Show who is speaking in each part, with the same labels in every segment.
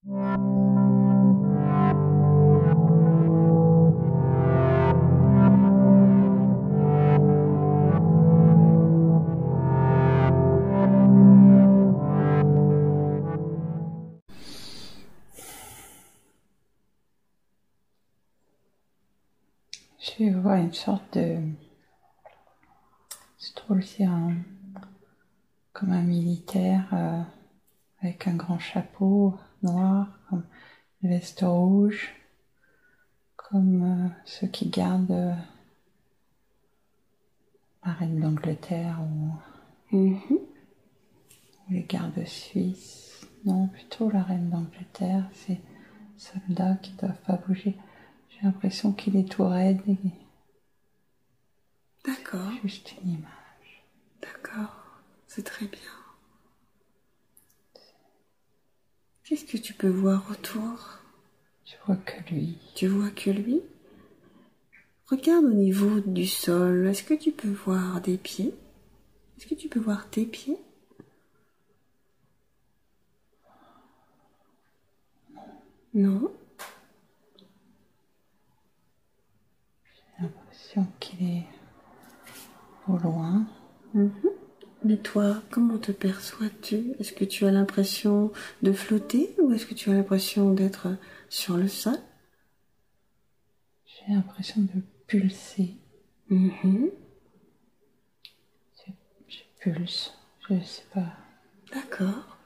Speaker 1: Je vois une sorte de... Je trouve que c'est comme un militaire avec un grand chapeau noir, comme une veste rouge, comme ceux qui gardent la reine d'Angleterre ou les gardes suisses. Non, plutôt la reine d'Angleterre, ces soldats qui doivent pas bouger. J'ai l'impression qu'il est tout raide et
Speaker 2: D'accord.
Speaker 1: juste une image.
Speaker 2: D'accord, c'est très bien. Qu'est-ce que tu peux voir autour?
Speaker 1: Je vois que lui.
Speaker 2: Tu vois que lui? Regarde au niveau du sol. Est-ce que tu peux voir des pieds? Est-ce que tu peux voir tes pieds? Non.
Speaker 1: J'ai l'impression qu'il est au loin.
Speaker 2: Mais toi, comment te perçois-tu? Est-ce que tu as l'impression de flotter ou est-ce que tu as l'impression d'être sur le sol?
Speaker 1: J'ai l'impression de pulser.
Speaker 2: Mhm.
Speaker 1: Je pulse. Je sais pas.
Speaker 2: D'accord.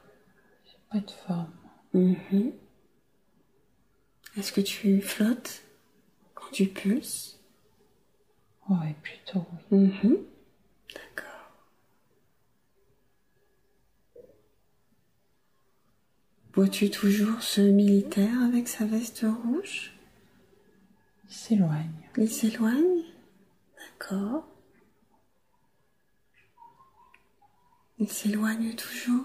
Speaker 1: J'ai pas de forme.
Speaker 2: Mhm. Est-ce que tu flottes quand tu pulses?
Speaker 1: Ouais, plutôt oui.
Speaker 2: Mhm. D'accord. Vois-tu toujours ce militaire avec sa veste rouge?
Speaker 1: Il s'éloigne.
Speaker 2: Il s'éloigne? D'accord. Il s'éloigne toujours?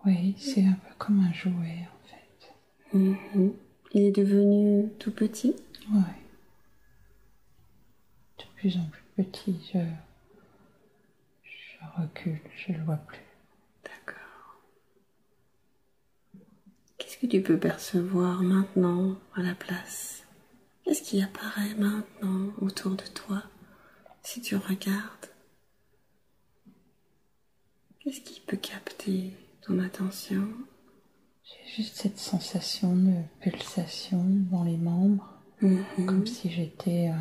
Speaker 1: Oui, c'est un peu comme un jouet en fait.
Speaker 2: Mhm. Il est devenu tout petit?
Speaker 1: Ouais. De plus en plus petit, je recule, je le vois plus.
Speaker 2: D'accord. Qu'est-ce que tu peux percevoir maintenant à la place? Qu'est-ce qui apparaît maintenant autour de toi si tu regardes? Qu'est-ce qui peut capter ton attention?
Speaker 1: J'ai juste cette sensation de pulsation dans les membres, comme si j'étais...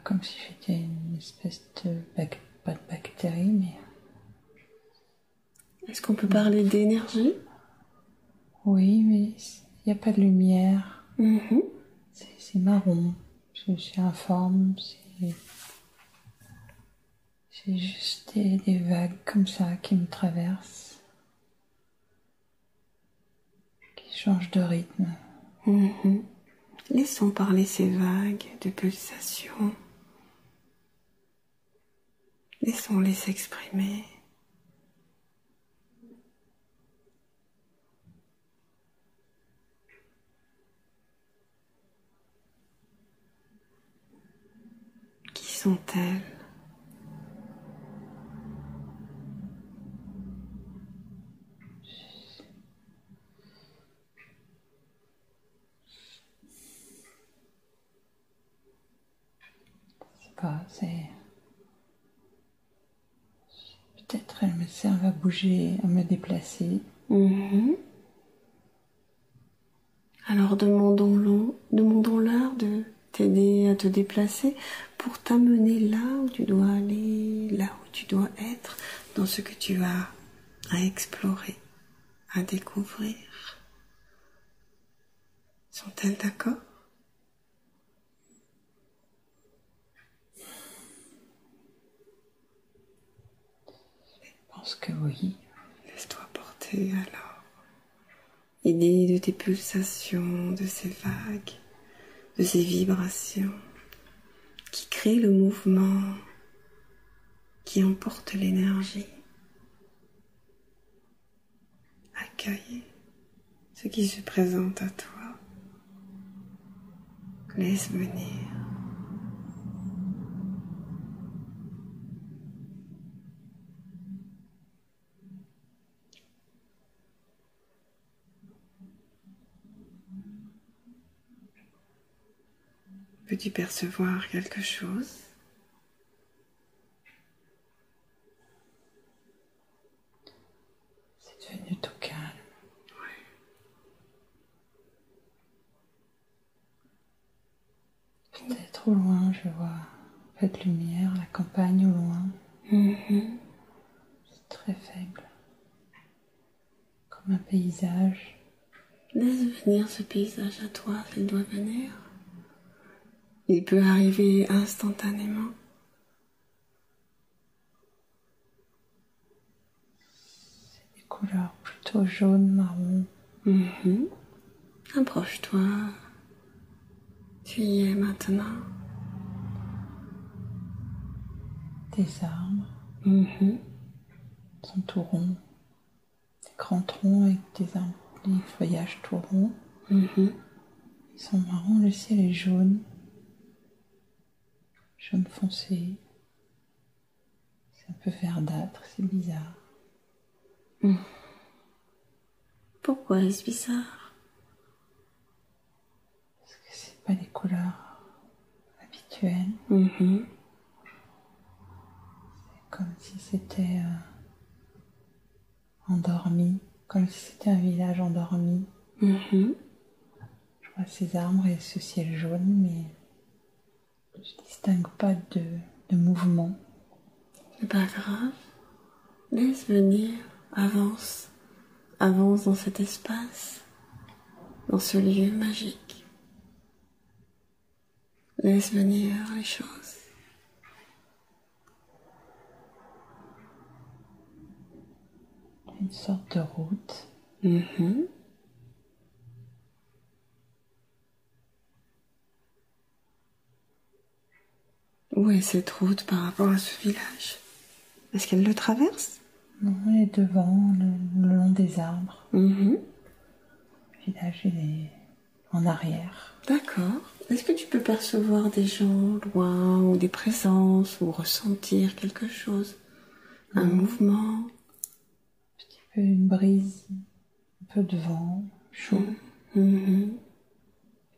Speaker 1: comme si j'étais une espèce de... pas de bactérie, mais...
Speaker 2: Est-ce qu'on peut parler d'énergie?
Speaker 1: Oui, mais il n'y a pas de lumière.
Speaker 2: Mhm.
Speaker 1: C'est marron. C'est informe. C'est juste des vagues comme ça qui me traversent, qui changent de rythme.
Speaker 2: Mhm. Laissons parler ces vagues de pulsations. Laissons-les s'exprimer. Qui sont-elles?
Speaker 1: C'est pas, c'est... Peut-être elles me servent à bouger, à me déplacer.
Speaker 2: Mhm. Alors demandons-leur de t'aider à te déplacer pour t'amener là où tu dois aller, là où tu dois être, dans ce que tu as à explorer, à découvrir. Sont-elles d'accord?
Speaker 1: Je pense que oui.
Speaker 2: Laisse-toi porter alors. Aidé de tes pulsations, de ces vagues, de ces vibrations qui créent le mouvement, qui emporte l'énergie. Accueille ce qui se présente à toi. Laisse venir. Peux-tu percevoir quelque chose?
Speaker 1: C'est devenu tout calme. Peut-être au loin, je vois un peu de lumière, la campagne au loin. C'est très faible. Comme un paysage.
Speaker 2: Laisse venir ce paysage à toi s'il doit venir. Il peut arriver instantanément.
Speaker 1: C'est des couleurs plutôt jaune, marron.
Speaker 2: Approche-toi. Tu y es maintenant.
Speaker 1: Des arbres. Sont tout ronds. Des grands troncs avec des feuillages tout ronds. Ils sont marrons, le ciel est jaune. Jaune foncé. C'est un peu verdâtre, c'est bizarre.
Speaker 2: Pourquoi est-ce bizarre?
Speaker 1: Parce que c'est pas les couleurs habituelles. C'est comme si c'était endormi, comme si c'était un village endormi. Je vois ces arbres et ce ciel jaune, mais je distingue pas de mouvement.
Speaker 2: C'est pas grave. Laisse venir. Avance. Avance dans cet espace. Dans ce lieu magique. Laisse venir les choses.
Speaker 1: Une sorte de route.
Speaker 2: Où est cette route par rapport à ce village? Est-ce qu'elle le traverse?
Speaker 1: Non, elle est devant, le long des arbres. Le village, il est en arrière.
Speaker 2: D'accord. Est-ce que tu peux percevoir des gens loin ou des présences ou ressentir quelque chose? Un mouvement?
Speaker 1: Un petit peu une brise, un peu de vent, chaud. Il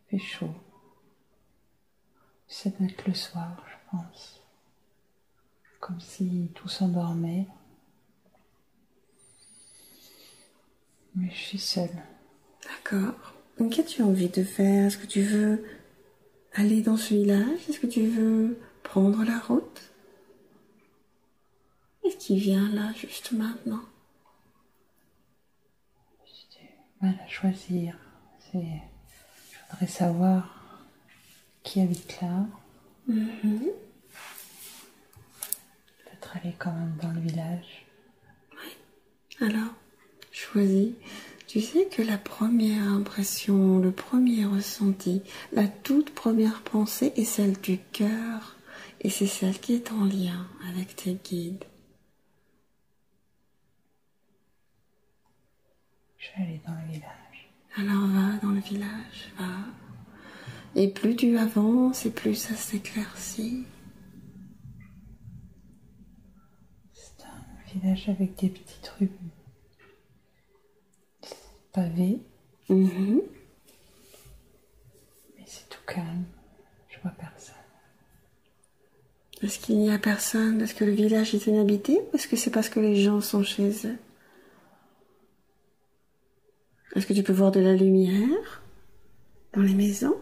Speaker 1: fait chaud. Ça doit être le soir, je pense. Comme si tout s'endormait. Mais je suis seule.
Speaker 2: D'accord. Qu'as-tu envie de faire? Est-ce que tu veux aller dans ce village? Est-ce que tu veux prendre la route? Qu'est-ce qui vient là, juste maintenant?
Speaker 1: J'ai du mal à choisir. Je voudrais savoir qui habite là. Peut-être aller quand même dans le village.
Speaker 2: Alors, choisis. Tu sais que la première impression, le premier ressenti, la toute première pensée est celle du cœur. Et c'est celle qui est en lien avec tes guides.
Speaker 1: Je vais aller dans le village.
Speaker 2: Alors va dans le village, va. Et plus tu avances et plus ça s'éclaircit.
Speaker 1: C'est un village avec des petites rues pavées. Mais c'est tout calme. Je vois personne.
Speaker 2: Est-ce qu'il n'y a personne? Est-ce que le village est inhabité? Ou est-ce que c'est parce que les gens sont chez eux? Est-ce que tu peux voir de la lumière dans les maisons?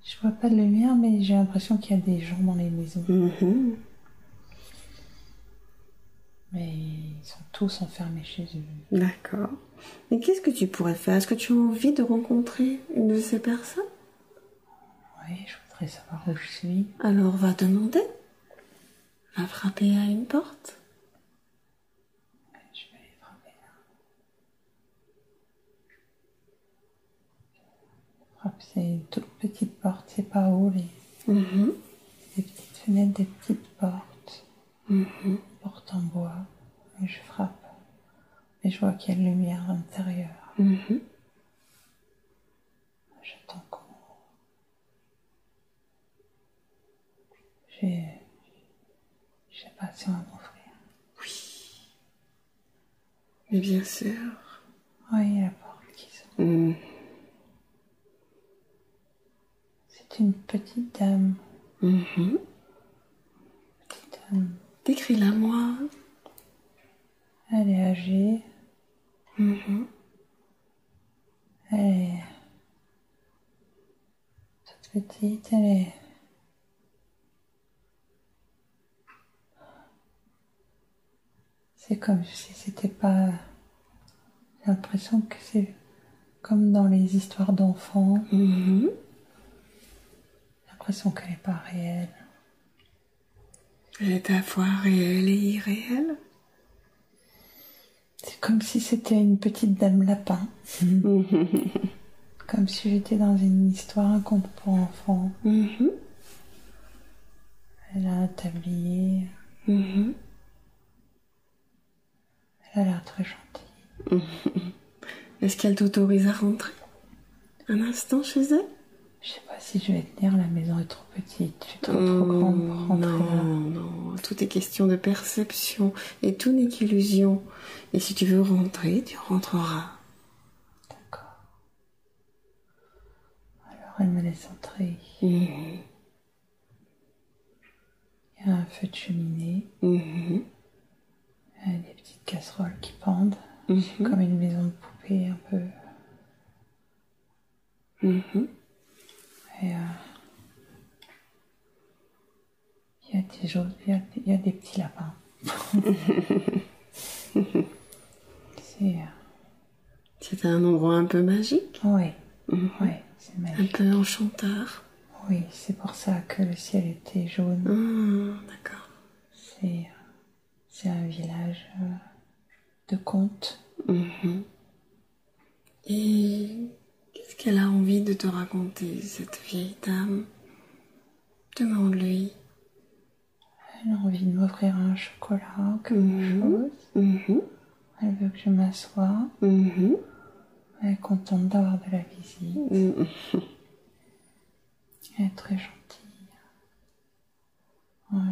Speaker 1: Je vois pas de lumière, mais j'ai l'impression qu'il y a des gens dans les maisons. Mais ils sont tous enfermés chez eux.
Speaker 2: D'accord. Mais qu'est-ce que tu pourrais faire? Est-ce que tu as envie de rencontrer une de ces personnes?
Speaker 1: Oui, je voudrais savoir où je suis.
Speaker 2: Alors va demander. Va frapper à une porte.
Speaker 1: Je vais aller frapper là. Frappe, c'est une toute petite porte, c'est pas haut. Des petites fenêtres, des petites portes. Porte en bois. Et je frappe. Et je vois qu'il y a de lumière à l'intérieur. J'attends qu'on... Je sais pas si on va m'ouvrir.
Speaker 2: Oui. Mais bien sûr.
Speaker 1: Oui, il y a la porte qui s'ouvre.
Speaker 2: Mm.
Speaker 1: C'est C'est une petite dame.
Speaker 2: Mhm.
Speaker 1: Petite dame.
Speaker 2: Décris-la moi.
Speaker 1: Elle est âgée.
Speaker 2: Mhm.
Speaker 1: Elle est toute petite. Elle est... C'est comme si c'était pas... J'ai l'impression que c'est comme dans les histoires d'enfants.
Speaker 2: Mhm.
Speaker 1: J'ai l'impression qu'elle n'est pas réelle.
Speaker 2: Elle est à la fois réelle et irréelle.
Speaker 1: C'est comme si c'était une petite dame lapin. Comme si j'étais dans une histoire, un conte pour enfants.
Speaker 2: Mhm.
Speaker 1: Elle a un tablier.
Speaker 2: Mhm.
Speaker 1: Elle a l'air très gentille.
Speaker 2: Est-ce qu'elle t'autorise à rentrer un instant chez elle?
Speaker 1: Je sais pas si je vais tenir, la maison est trop petite. Je suis trop grande pour rentrer là.
Speaker 2: Non, tout est question de perception et tout n'est qu'illusion. Et si tu veux rentrer, tu rentreras.
Speaker 1: D'accord. Alors elle me laisse entrer.
Speaker 2: Mhm.
Speaker 1: Il y a un feu de cheminée.
Speaker 2: Mhm.
Speaker 1: Il y a des petites casseroles qui pendent.
Speaker 2: Mhm.
Speaker 1: C'est comme une maison de poupée un peu.
Speaker 2: Mhm.
Speaker 1: Et il y a des choses, il y a des petits lapins.
Speaker 2: C'est un endroit un peu magique.
Speaker 1: Oui,
Speaker 2: Mhm.
Speaker 1: oui, c'est
Speaker 2: Un
Speaker 1: magique.
Speaker 2: peu enchanteur.
Speaker 1: Oui, c'est pour ça que le ciel était jaune.
Speaker 2: D'accord.
Speaker 1: C'est un village de contes.
Speaker 2: Mhm. Et qu'est-ce qu'elle a envie de te raconter, cette vieille dame? Demande-lui.
Speaker 1: Elle a envie de m'offrir un chocolat, quelque chose.
Speaker 2: Mhm.
Speaker 1: Elle veut que je m'assoie.
Speaker 2: Mhm.
Speaker 1: Elle est contente d'avoir de la visite.
Speaker 2: Mhm.
Speaker 1: Elle est très gentille.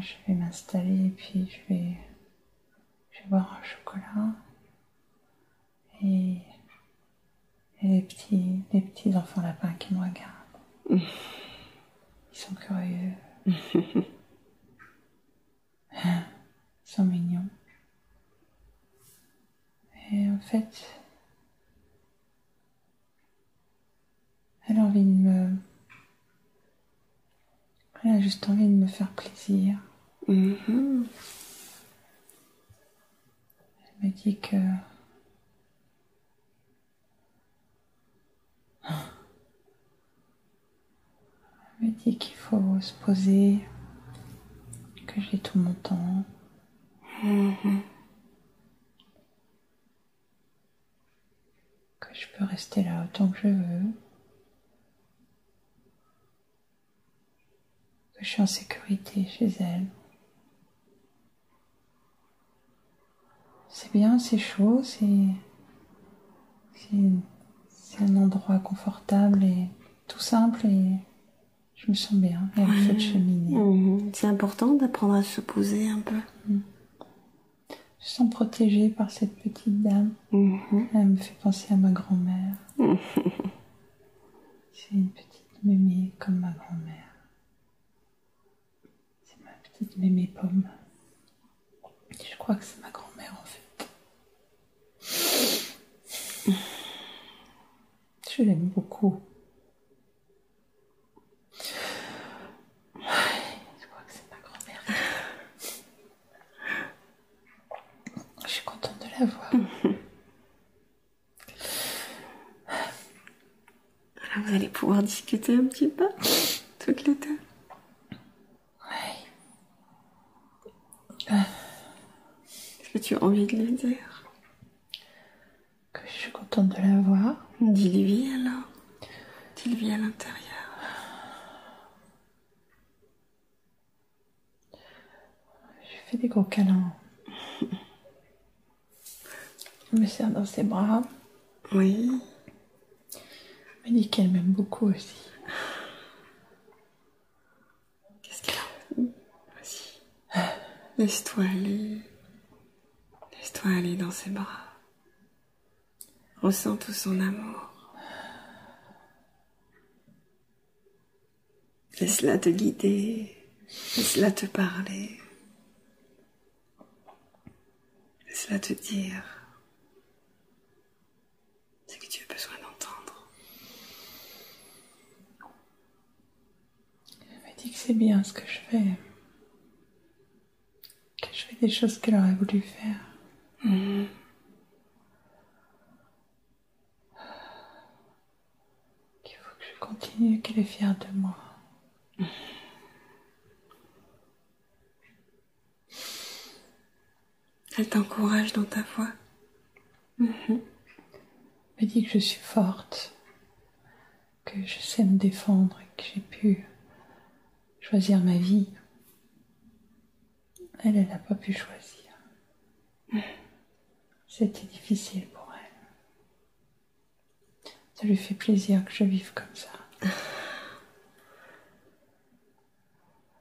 Speaker 1: Je vais m'installer et puis je vais boire un chocolat. Et les petits enfants lapins qui me regardent. Ils sont curieux. Ils sont mignons. Et en fait, elle a juste envie de me faire plaisir.
Speaker 2: Mhm.
Speaker 1: Elle me dit que qu'il faut se poser, que j'ai tout mon temps.
Speaker 2: Mhm.
Speaker 1: Que je peux rester là autant que je veux. Que je suis en sécurité chez elle. C'est bien, c'est chaud, c'est un endroit confortable et tout simple et je me sens bien. Il y a le feu de cheminée.
Speaker 2: Mhm. C'est important d'apprendre à se poser un peu.
Speaker 1: Je me sens protégée par cette petite dame.
Speaker 2: Mhm.
Speaker 1: Elle me fait penser à ma grand-mère. C'est une petite mémé comme ma grand-mère. C'est ma petite mémé pomme. Je crois que c'est ma grand-mère en fait. Je l'aime beaucoup. Je crois que c'est ma grand-mère. Je suis contente de la voir.
Speaker 2: Alors vous allez pouvoir discuter un petit peu, toutes les deux.
Speaker 1: Ouais.
Speaker 2: Est-ce que tu as envie de lui dire?
Speaker 1: Que je suis contente de la voir.
Speaker 2: Dis-lui alors. Dis-lui à l'intérieur.
Speaker 1: Je lui fais des gros câlins. Je me serre dans ses bras.
Speaker 2: Oui.
Speaker 1: Elle me dit qu'elle m'aime beaucoup aussi.
Speaker 2: Qu'est-ce qu'elle a envie? Vas-y. Laisse-toi aller. Laisse-toi aller dans ses bras. Ressens tout son amour. Laisse-la te guider. Laisse-la te parler. Laisse-la te dire ce que tu as besoin d'entendre.
Speaker 1: Elle me dit que c'est bien ce que je fais. Que je fais des choses qu'elle aurait voulu faire. Qu'il faut que je continue, qu'elle est fière de moi.
Speaker 2: Elle t'encourage dans ta voix.
Speaker 1: Elle me dit que je suis forte, que je sais me défendre et que j'ai pu choisir ma vie. Elle n'a pas pu choisir. C'était difficile pour elle. Ça lui fait plaisir que je vive comme ça.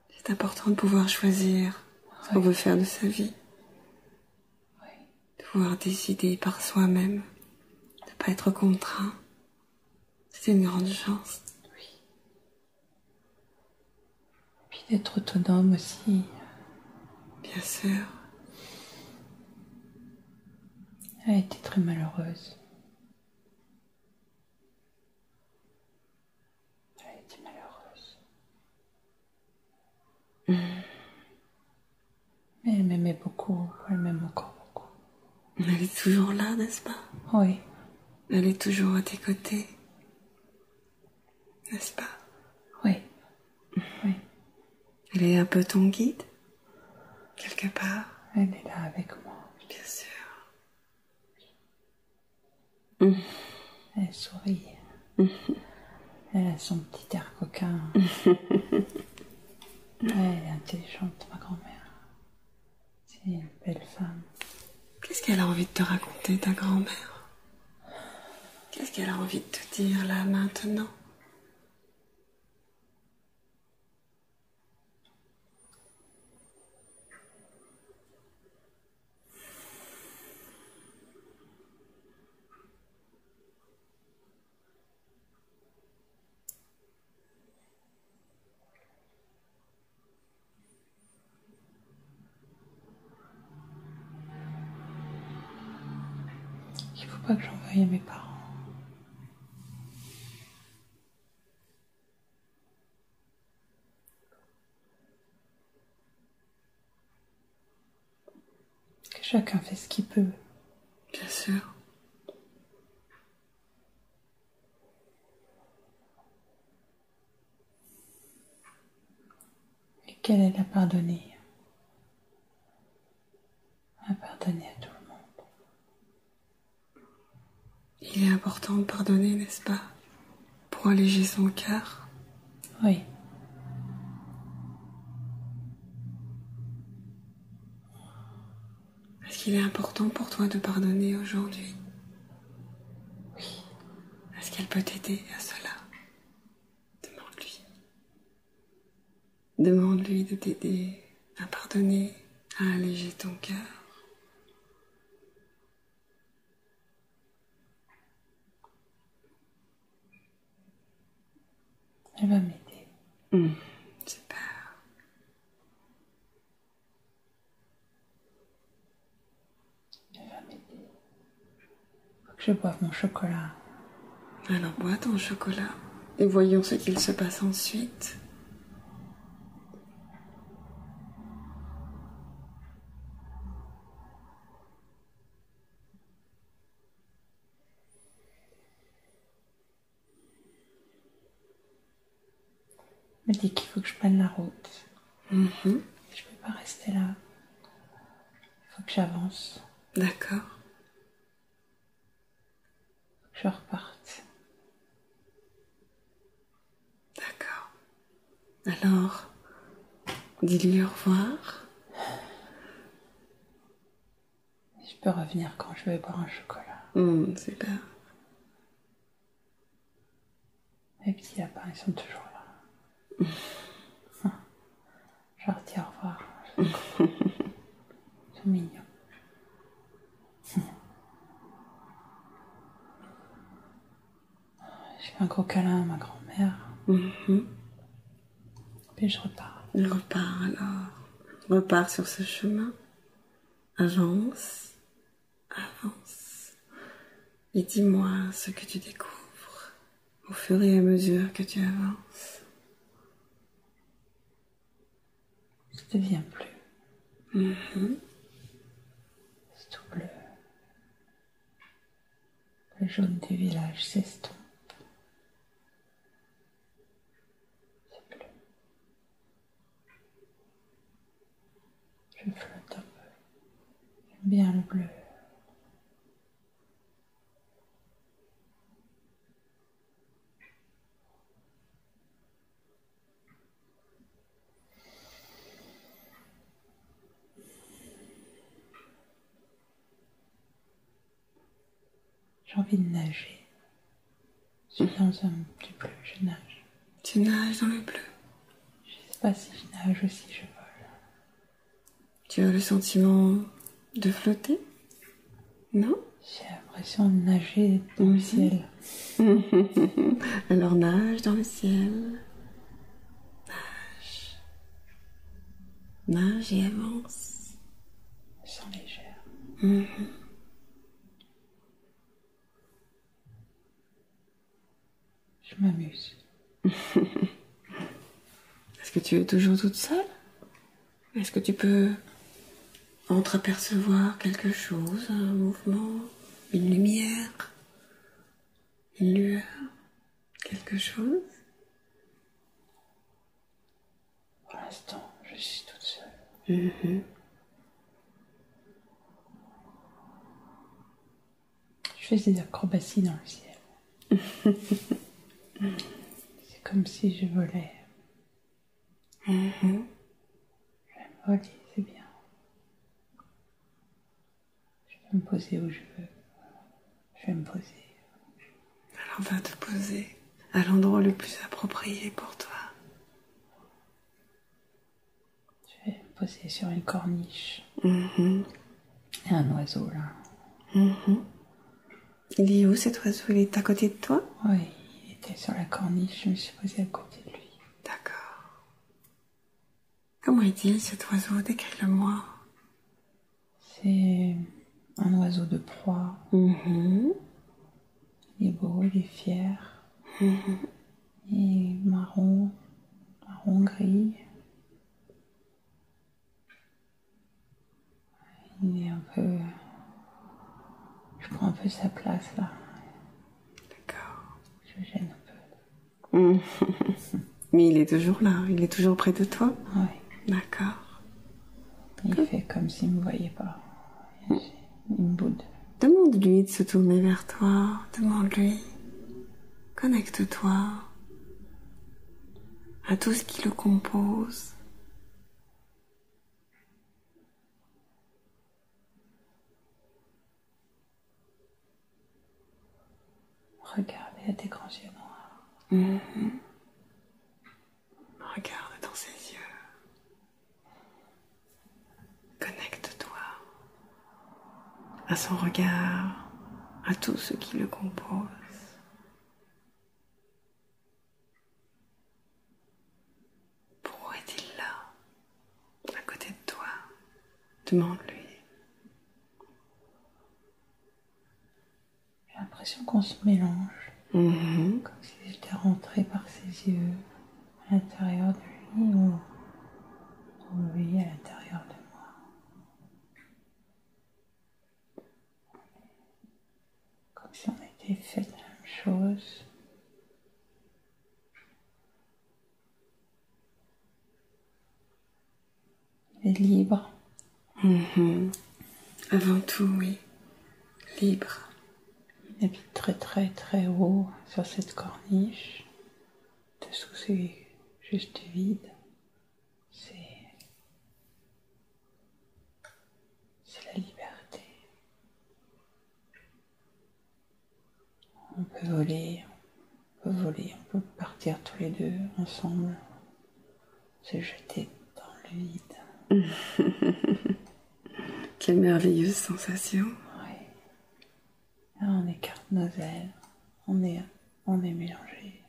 Speaker 2: C'est important de pouvoir choisir ce qu'on veut faire de sa vie. De pouvoir décider par soi-même, de ne pas être contraint. C'est une grande chance.
Speaker 1: Oui. Puis d'être autonome aussi.
Speaker 2: Bien sûr.
Speaker 1: Elle a été très malheureuse. Elle a été malheureuse. Mais elle m'aimait beaucoup. Elle m'aime encore beaucoup.
Speaker 2: Elle est toujours là, n'est-ce pas?
Speaker 1: Oui.
Speaker 2: Elle est toujours à tes côtés. N'est-ce pas?
Speaker 1: Oui. Oui.
Speaker 2: Elle est un peu ton guide, quelque part.
Speaker 1: Elle est là avec moi.
Speaker 2: Bien sûr.
Speaker 1: Elle sourit. Elle a son petit air coquin. Elle est intelligente, ma grand-mère. C'est une belle femme.
Speaker 2: Qu'est-ce qu'elle a envie de te raconter, ta grand-mère? Qu'est-ce qu'elle a envie de te dire là, maintenant?
Speaker 1: Il ne faut pas que j'envoie mes parents. Que chacun fait ce qu'il peut.
Speaker 2: Bien sûr.
Speaker 1: Et qu'elle aide à pardonner. À pardonner à tout le monde.
Speaker 2: Il est important de pardonner, n'est-ce pas? Pour alléger son cœur.
Speaker 1: Oui.
Speaker 2: Est-ce qu'il est important pour toi de pardonner aujourd'hui?
Speaker 1: Oui.
Speaker 2: Est-ce qu'elle peut t'aider à cela? Demande-lui. Demande-lui de t'aider à pardonner, à alléger ton cœur.
Speaker 1: Elle va m'aider.
Speaker 2: Super.
Speaker 1: Elle va m'aider. Faut que je boive mon chocolat.
Speaker 2: Alors bois ton chocolat et voyons ce qu'il se passe ensuite.
Speaker 1: Elle me dit qu'il faut que je prenne la route. Je ne peux pas rester là. Il faut que j'avance.
Speaker 2: D'accord.
Speaker 1: Que je reparte.
Speaker 2: D'accord. Alors, dis-lui au revoir.
Speaker 1: Je peux revenir quand je vais boire un chocolat.
Speaker 2: Super.
Speaker 1: Les petits lapins, ils sont toujours là. Je leur dis au revoir. Ils sont mignons. Je fais un gros câlin à ma grand-mère. Et je repars.
Speaker 2: Je repars alors. Repars sur ce chemin. Avance. Avance. Et dis-moi ce que tu découvres au fur et à mesure que tu avances.
Speaker 1: Ça devient bleu. C'est tout bleu. Le jaune du village s'estompe. C'est bleu. Je flotte un peu. J'aime bien le bleu. J'ai envie de nager. Je suis dans du bleu, je nage.
Speaker 2: Tu nages dans le bleu.
Speaker 1: Je ne sais pas si je nage ou si je vole.
Speaker 2: Tu as le sentiment de flotter? Non?
Speaker 1: J'ai l'impression de nager dans le ciel.
Speaker 2: Alors nage dans le ciel. Nage. Nage et avance.
Speaker 1: Je me sens légère. Je m'amuse.
Speaker 2: Est-ce que tu es toujours toute seule? Est-ce que tu peux entreapercevoir quelque chose, un mouvement, une lumière, une lueur, quelque chose?
Speaker 1: Pour l'instant, je suis toute seule. Je fais des acrobaties dans le ciel. C'est comme si je volais. J'aime voler, c'est bien. Je peux me poser où je veux. Je vais me poser.
Speaker 2: Alors va te poser à l'endroit le plus approprié pour toi.
Speaker 1: Je vais me poser sur une corniche. Il y a un oiseau là.
Speaker 2: Il est où cet oiseau? Il est à côté de toi?
Speaker 1: Oui, il était sur la corniche, je me suis posée à côté de lui.
Speaker 2: D'accord. Comment est-il cet oiseau? Décris-le-moi.
Speaker 1: C'est un oiseau de proie. Il est beau, il est fier. Il est marron gris. Il est un peu... Je prends un peu sa place là.
Speaker 2: D'accord.
Speaker 1: Je gêne un peu.
Speaker 2: Mais il est toujours là, il est toujours près de toi?
Speaker 1: Oui.
Speaker 2: D'accord.
Speaker 1: Il fait comme s'il ne me voyait pas. Il me boude.
Speaker 2: Demande-lui de se tourner vers toi. Demande-lui. Connecte-toi à tout ce qui le compose.
Speaker 1: Regardez à tes grands yeux noirs.
Speaker 2: Regarde dans ses yeux. Connecte-toi à son regard, à tout ce qui le compose. Pourquoi est-il là, à côté de toi? Demande-lui.
Speaker 1: J'ai l'impression qu'on se mélange. Comme si j'étais rentrée par ses yeux à l'intérieur de lui ou lui à l'intérieur de moi. Comme si on était fait la même chose. Il est libre.
Speaker 2: Avant tout, oui. Libre.
Speaker 1: Il habite très très très haut sur cette corniche. Dessous c'est juste vide. C'est la liberté. On peut voler, on peut partir tous les deux ensemble, se jeter dans le vide.
Speaker 2: Quelle merveilleuse sensation.
Speaker 1: Oui. Là, on écarte nos ailes, on est mélangés.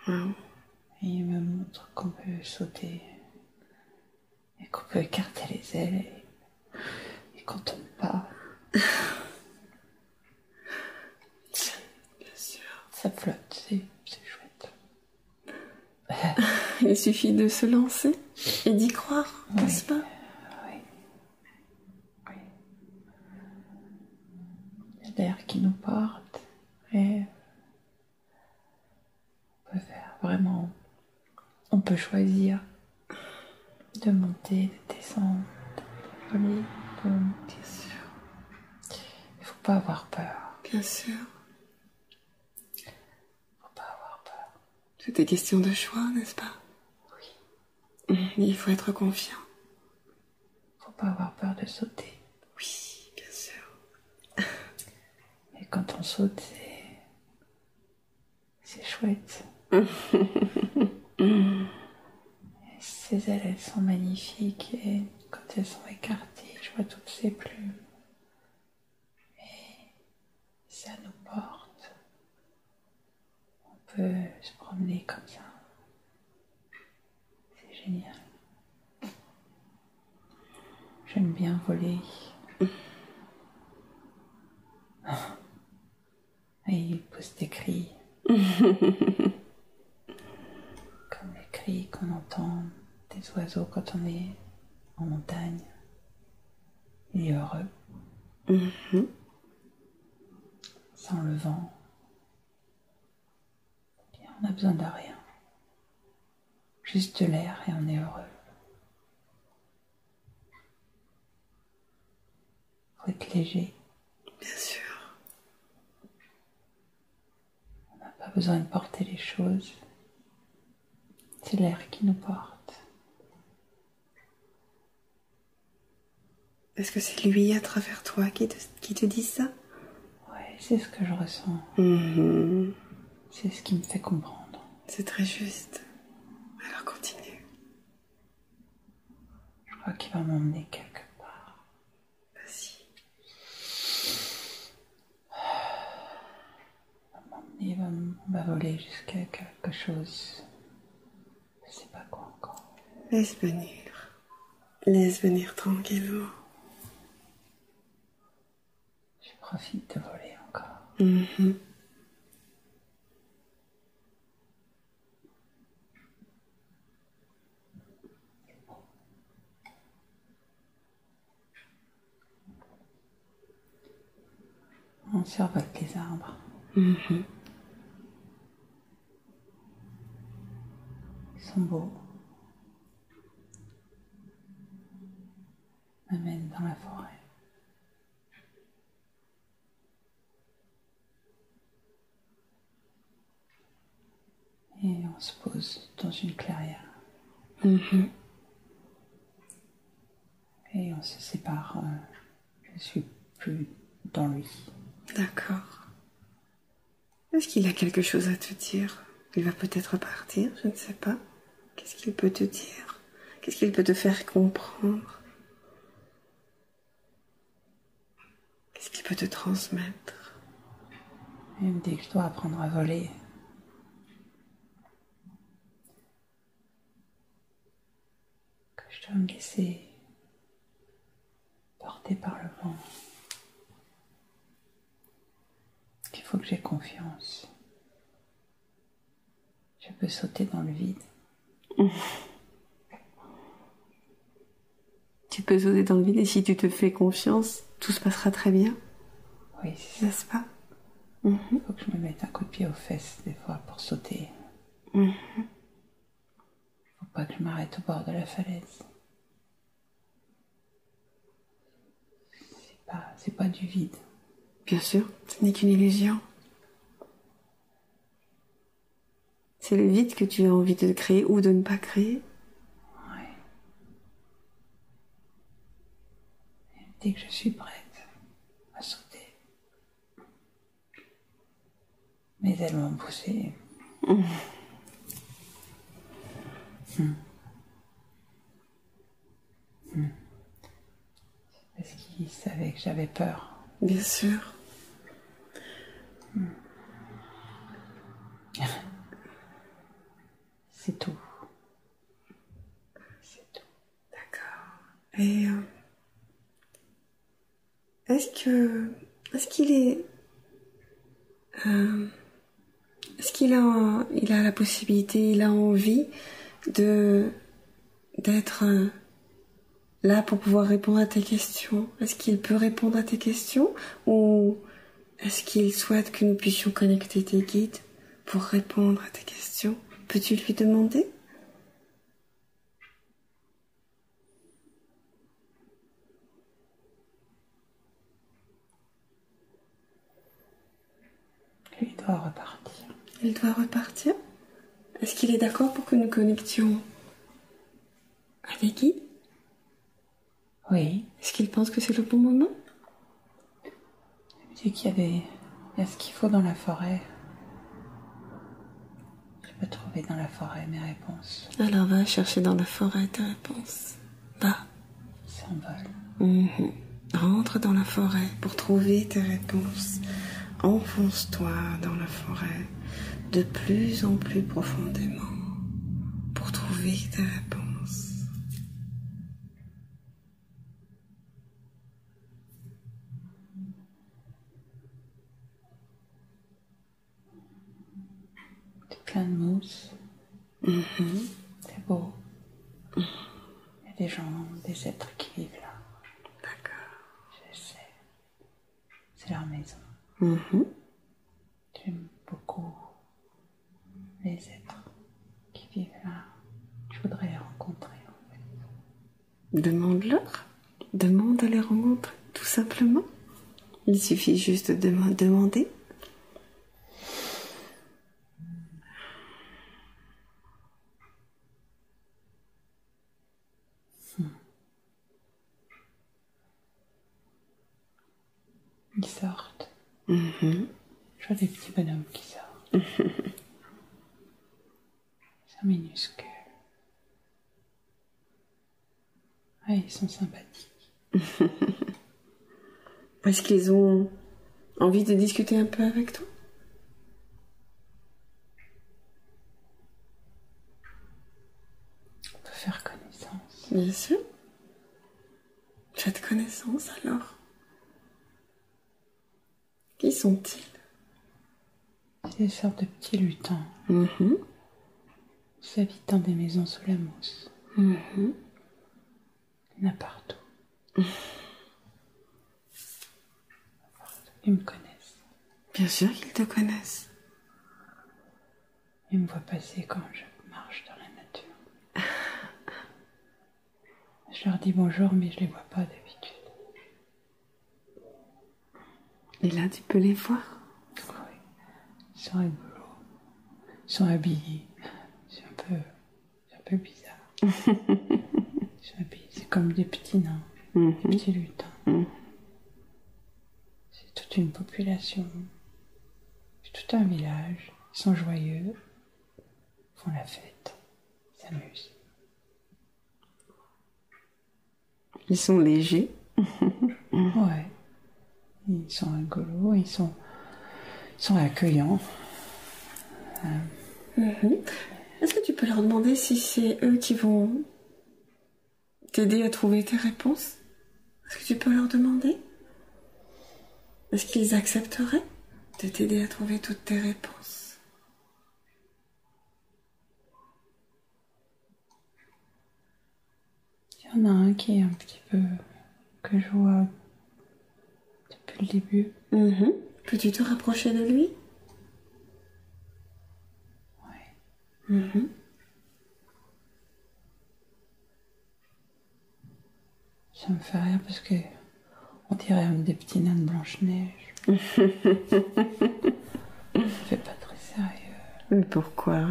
Speaker 2: Wow.
Speaker 1: Et il me montre qu'on peut sauter et qu'on peut écarter les ailes et qu'on tombe pas.
Speaker 2: Bien sûr.
Speaker 1: Ça flotte, c'est chouette.
Speaker 2: Il suffit de se lancer et d'y croire, n'est-ce pas?
Speaker 1: Oui. Il y a l'air qui nous porte et on peut faire vraiment... On peut choisir de monter, de descendre, de voler.
Speaker 2: Bien sûr.
Speaker 1: Il faut pas avoir peur.
Speaker 2: Bien sûr.
Speaker 1: Faut pas avoir peur.
Speaker 2: Tout est question de choix, n'est-ce pas?
Speaker 1: Oui.
Speaker 2: Il faut être confiant.
Speaker 1: Faut pas avoir peur de sauter.
Speaker 2: Oui, bien sûr.
Speaker 1: Et quand on saute, c'est chouette. Et ces ailes, elles sont magnifiques et quand elles sont écartées, je vois toutes ces plumes. Et ça nous porte. On peut se promener comme ça. C'est génial. J'aime bien voler. Et il pousse des cris. Comme les cris qu'on entend des oiseaux quand on est en montagne. Il est heureux. Sans le vent. Et on n'a besoin de rien. Juste de l'air et on est heureux. Faut être léger.
Speaker 2: Bien sûr.
Speaker 1: On n'a pas besoin de porter les choses. C'est l'air qui nous porte.
Speaker 2: Est-ce que c'est lui à travers toi qui te dit ça?
Speaker 1: Ouais, c'est ce que je ressens. C'est ce qui me fait comprendre.
Speaker 2: C'est très juste. Alors continue.
Speaker 1: Je crois qu'il va m'emmener quelque part.
Speaker 2: Vas-y.
Speaker 1: Il va voler jusqu'à quelque chose. Je sais pas quoi encore.
Speaker 2: Laisse venir. Laisse venir tranquillement.
Speaker 1: Je profite de voler encore. On survole les arbres. Ils sont beaux. On m'amène dans la forêt. Et on se pose dans une clairière. Et on se sépare. Je suis plus dans lui.
Speaker 2: D'accord. Est-ce qu'il a quelque chose à te dire? Il va peut-être partir, je ne sais pas. Qu'est-ce qu'il peut te dire? Qu'est-ce qu'il peut te faire comprendre? Qu'est-ce qu'il peut te transmettre?
Speaker 1: Il me dit que je dois apprendre à voler. Que je dois me laisser porter par le vent. Qu'il faut que j'aie confiance. Je peux sauter dans le vide.
Speaker 2: Tu peux sauter dans le vide et si tu te fais confiance, tout se passera très bien.
Speaker 1: Oui, c'est ça.
Speaker 2: N'est-ce pas?
Speaker 1: Il faut que je me mette un coup de pied aux fesses des fois pour sauter. Faut pas que je m'arrête au bord de la falaise. C'est pas du vide.
Speaker 2: Bien sûr, ce n'est qu'une illusion. C'est le vide que tu as envie de créer ou de ne pas créer.
Speaker 1: Ouais. Et dès que je suis prête à sauter, mes ailes vont pousser. Parce qu'il savait que j'avais peur.
Speaker 2: Bien sûr.
Speaker 1: c'est tout. C'est tout.
Speaker 2: D'accord. Et est-ce qu'il a la possibilité, il a envie d'être là pour pouvoir répondre à tes questions? Est-ce qu'il peut répondre à tes questions ou est-ce qu'il souhaite que nous puissions connecter tes guides pour répondre à tes questions? Peux-tu lui demander?
Speaker 1: Il doit repartir.
Speaker 2: Il doit repartir? Est-ce qu'il est d'accord pour que nous connections à des guides?
Speaker 1: Oui.
Speaker 2: Est-ce qu'il pense que c'est le bon moment?
Speaker 1: Il me dit qu'il y a ce qu'il faut dans la forêt. Je peux trouver dans la forêt mes réponses.
Speaker 2: Alors va chercher dans la forêt tes réponses. Va.
Speaker 1: Il s'envole.
Speaker 2: Rentre dans la forêt pour trouver tes réponses. Enfonce-toi dans la forêt de plus en plus profondément pour trouver tes réponses.
Speaker 1: C'est plein de mousse. C'est beau. Il y a des gens, des êtres qui vivent là.
Speaker 2: D'accord.
Speaker 1: Je sais. C'est leur maison. J'aime beaucoup les êtres qui vivent là. Je voudrais les rencontrer en fait.
Speaker 2: Demande-leur. Demande à les rencontrer, tout simplement. Il suffit juste de demander.
Speaker 1: Ils sortent. Je vois des petits bonhommes qui sortent. Ils sont minuscules. Ah, ils sont sympathiques.
Speaker 2: Est-ce qu'ils ont envie de discuter un peu avec toi?
Speaker 1: On peut faire connaissance.
Speaker 2: Bien sûr. Faites connaissance alors. Qui sont-ils?
Speaker 1: C'est des sortes de petits lutins. Des habitants des maisons sous la mousse. Il y en a partout. Ils me connaissent.
Speaker 2: Bien sûr qu'ils te connaissent.
Speaker 1: Ils me voient passer quand je marche dans la nature. Je leur dis bonjour, mais je les vois pas d'habitude.
Speaker 2: Et là, tu peux les voir.
Speaker 1: Oui. Ils sont rigolos. Ils sont habillés. C'est un peu bizarre. Ils sont habillés. C'est comme des petits nains. Des petits lutins. C'est toute une population. C'est tout un village. Ils sont joyeux. Ils font la fête. Ils s'amusent.
Speaker 2: Ils sont légers.
Speaker 1: Ouais. Ils sont rigolos. Ils sont accueillants.
Speaker 2: Est-ce que tu peux leur demander si c'est eux qui vont t'aider à trouver tes réponses? Est-ce que tu peux leur demander? Est-ce qu'ils accepteraient de t'aider à trouver toutes tes réponses?
Speaker 1: Il y en a un qui est un petit peu... que je vois depuis le début.
Speaker 2: Peux-tu te rapprocher de lui?
Speaker 1: Ouais. Ça me fait rire parce que on dirait un des petits nains de Blanche-Neige. Ça fait pas très sérieux.
Speaker 2: Mais pourquoi?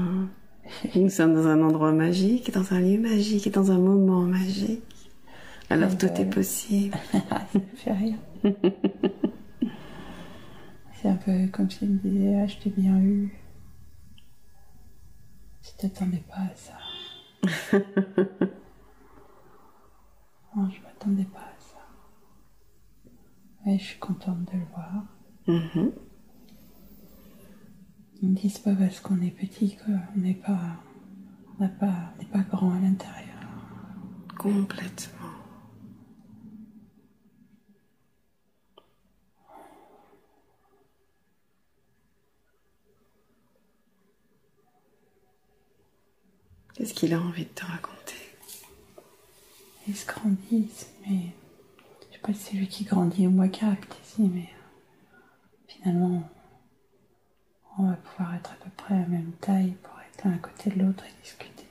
Speaker 2: Nous sommes dans un endroit magique, dans un lieu magique et dans un moment magique. Alors tout est possible.
Speaker 1: Ça me fait rire. C'est un peu comme s'il me disait « Ah, je t'ai bien eu. Tu t'attendais pas à ça. » Non, je m'attendais pas à ça. Mais je suis contente de le voir. Ils me disent pas parce qu'on est petit qu'on n'est pas On n'est pas grand à l'intérieur.
Speaker 2: Complètement. Qu'est-ce qu'il a envie de te raconter?
Speaker 1: Ils se grandissent, mais je sais pas si c'est lui qui grandit ou moi qui reste ici, mais finalement, on va pouvoir être à peu près à la même taille pour être l'un à côté de l'autre et discuter.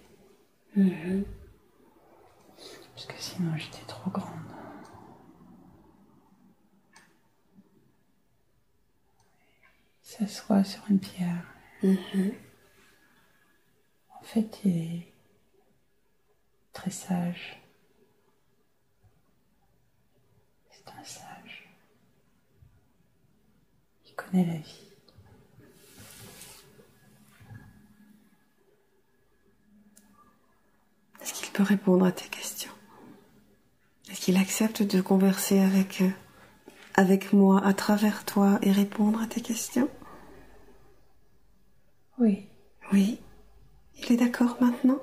Speaker 1: Parce que sinon, j'étais trop grande. Il s'assoit sur une pierre. En fait, il est très sage. C'est un sage. Il connaît la vie.
Speaker 2: Est-ce qu'il peut répondre à tes questions? Est-ce qu'il accepte de converser avec moi à travers toi et répondre à tes questions?
Speaker 1: Oui.
Speaker 2: Oui. Il est d'accord maintenant?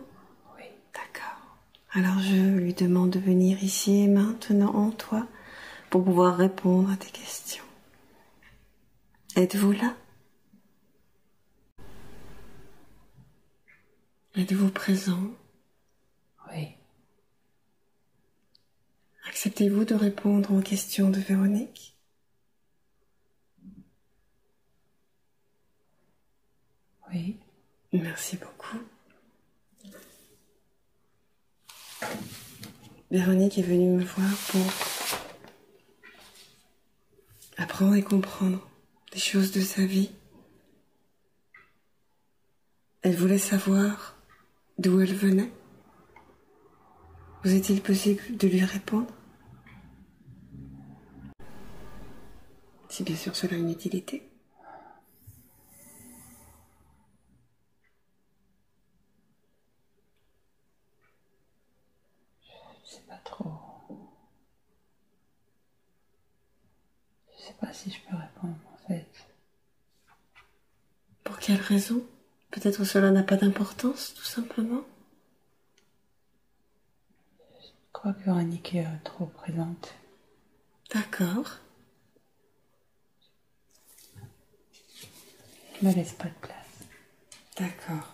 Speaker 1: Oui.
Speaker 2: D'accord. Alors je lui demande de venir ici et maintenant en toi pour pouvoir répondre à tes questions. Êtes-vous là? Êtes-vous présent?
Speaker 1: Oui.
Speaker 2: Acceptez-vous de répondre aux questions de Véronique?
Speaker 1: Oui.
Speaker 2: Merci beaucoup. Véronique est venue me voir pour apprendre et comprendre des choses de sa vie. Elle voulait savoir d'où elle venait. Vous est-il possible de lui répondre? Si bien sûr cela a une utilité.
Speaker 1: Je sais pas trop. Je sais pas si je peux répondre en fait.
Speaker 2: Pour quelle raison? Peut-être cela n'a pas d'importance, tout simplement.
Speaker 1: Je crois que Véronique est trop présente.
Speaker 2: D'accord.
Speaker 1: Je me laisse pas de place.
Speaker 2: D'accord.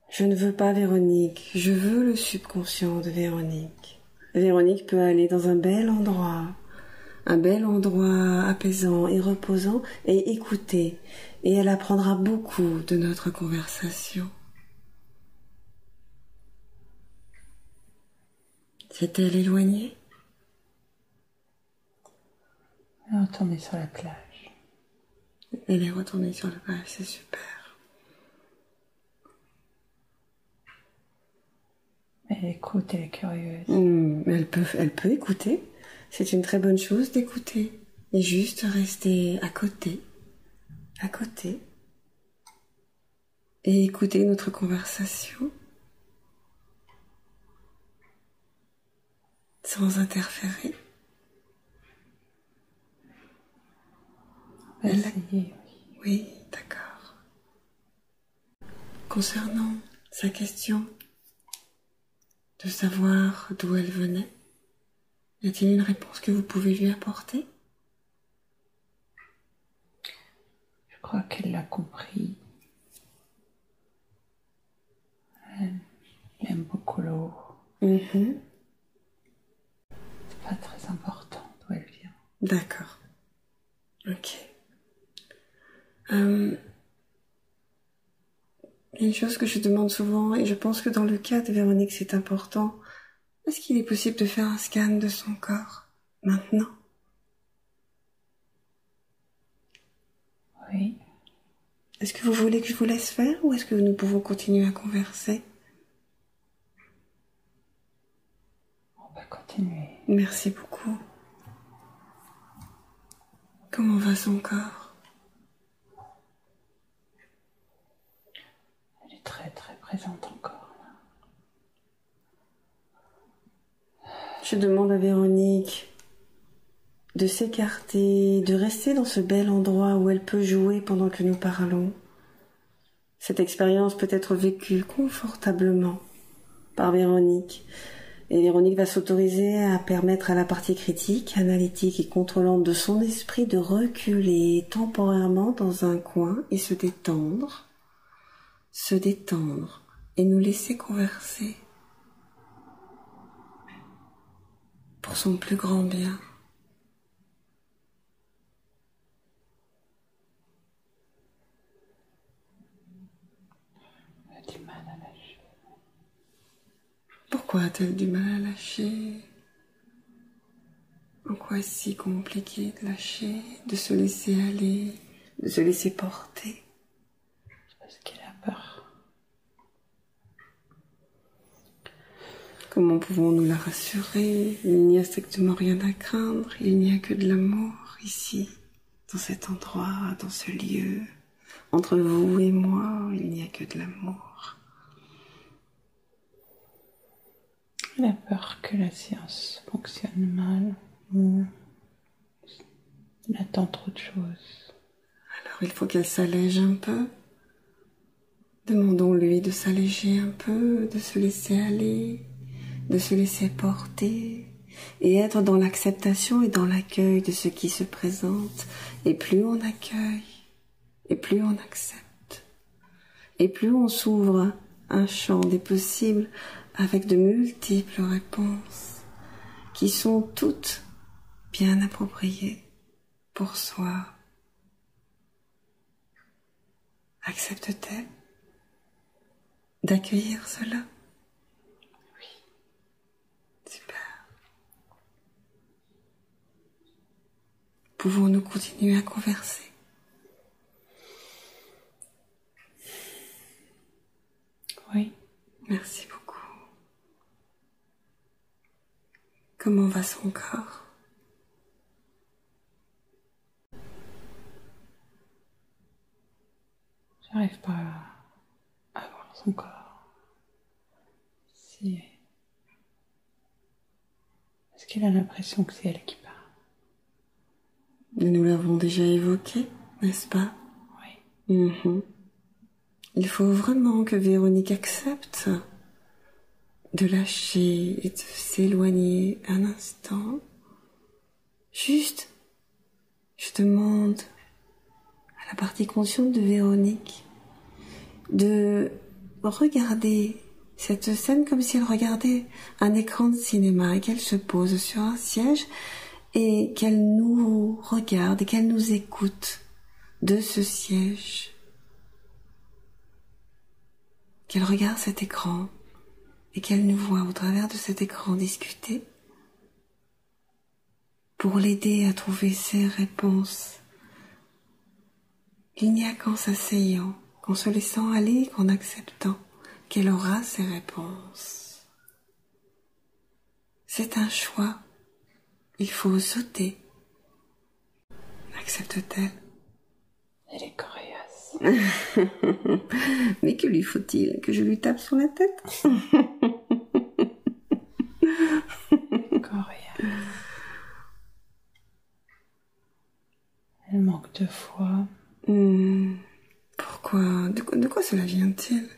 Speaker 2: Je ne veux pas Véronique, je veux le subconscient de Véronique. Véronique peut aller dans un bel endroit apaisant et reposant, et écouter, et elle apprendra beaucoup de notre conversation. S'est-elle éloignée?
Speaker 1: Elle est retournée sur la plage.
Speaker 2: Elle est retournée sur la plage, c'est super.
Speaker 1: Elle écoute, elle est curieuse.
Speaker 2: Elle peut écouter. C'est une très bonne chose d'écouter. Et juste rester à côté. Et écouter notre conversation. Sans interférer.
Speaker 1: On va essayer, oui.
Speaker 2: Oui, d'accord. Concernant sa question de savoir d'où elle venait, y a-t-il une réponse que vous pouvez lui apporter?
Speaker 1: Je crois qu'elle l'a compris. Elle aime beaucoup l'eau. C'est pas très important d'où elle vient.
Speaker 2: D'accord. Ok. Une chose que je demande souvent, et je pense que dans le cas de Véronique c'est important, est-ce qu'il est possible de faire un scan de son corps, maintenant?
Speaker 1: Oui.
Speaker 2: Est-ce que vous voulez que je vous laisse faire, ou est-ce que nous pouvons continuer à converser?
Speaker 1: On va continuer.
Speaker 2: Merci beaucoup. Comment va son corps?
Speaker 1: Elle est très très présente encore.
Speaker 2: Je demande à Véronique de s'écarter, de rester dans ce bel endroit où elle peut jouer pendant que nous parlons. Cette expérience peut être vécue confortablement par Véronique. Et Véronique va s'autoriser à permettre à la partie critique, analytique et contrôlante de son esprit de reculer temporairement dans un coin et se détendre et nous laisser converser pour son plus grand bien.
Speaker 1: J'ai du mal à lâcher.
Speaker 2: Pourquoi a-t-elle du mal à lâcher? En quoi est-ce si compliqué de lâcher, de se laisser aller, de se laisser porter?
Speaker 1: Parce qu'elle a peur.
Speaker 2: Comment pouvons-nous la rassurer? Il n'y a strictement rien à craindre, il n'y a que de l'amour ici, dans cet endroit, dans ce lieu. Entre vous et moi, il n'y a que de l'amour.
Speaker 1: Elle a peur que la séance fonctionne mal ou elle attend trop de choses.
Speaker 2: Alors il faut qu'elle s'allège un peu. Demandons-lui de s'alléger un peu, de se laisser aller, de se laisser porter et être dans l'acceptation et dans l'accueil de ce qui se présente. Et plus on accueille, et plus on accepte, et plus on s'ouvre un champ des possibles avec de multiples réponses qui sont toutes bien appropriées pour soi. Accepte-t-elle d'accueillir cela?
Speaker 1: Oui.
Speaker 2: Super. Pouvons-nous continuer à converser?
Speaker 1: Oui.
Speaker 2: Merci beaucoup. Comment va son corps?
Speaker 1: J'arrive pas à voir son corps. Est-ce qu'elle a l'impression que c'est elle qui parle?
Speaker 2: Nous l'avons déjà évoqué, n'est-ce pas?
Speaker 1: Oui.
Speaker 2: Il faut vraiment que Véronique accepte de lâcher et de s'éloigner un instant. Juste, je demande à la partie consciente de Véronique de regarder cette scène comme si elle regardait un écran de cinéma et qu'elle se pose sur un siège et qu'elle nous regarde et qu'elle nous écoute de ce siège. Qu'elle regarde cet écran et qu'elle nous voit au travers de cet écran discuter pour l'aider à trouver ses réponses. Il n'y a qu'en s'asseyant, qu'en se laissant aller, qu'en acceptant qu'elle aura ses réponses. C'est un choix. Il faut sauter. Accepte-t-elle?
Speaker 1: Elle est coriace.
Speaker 2: Mais que lui faut-il? Que je lui tape sur la tête?
Speaker 1: Coriace. Elle manque de foi.
Speaker 2: Pourquoi? De quoi cela vient-il?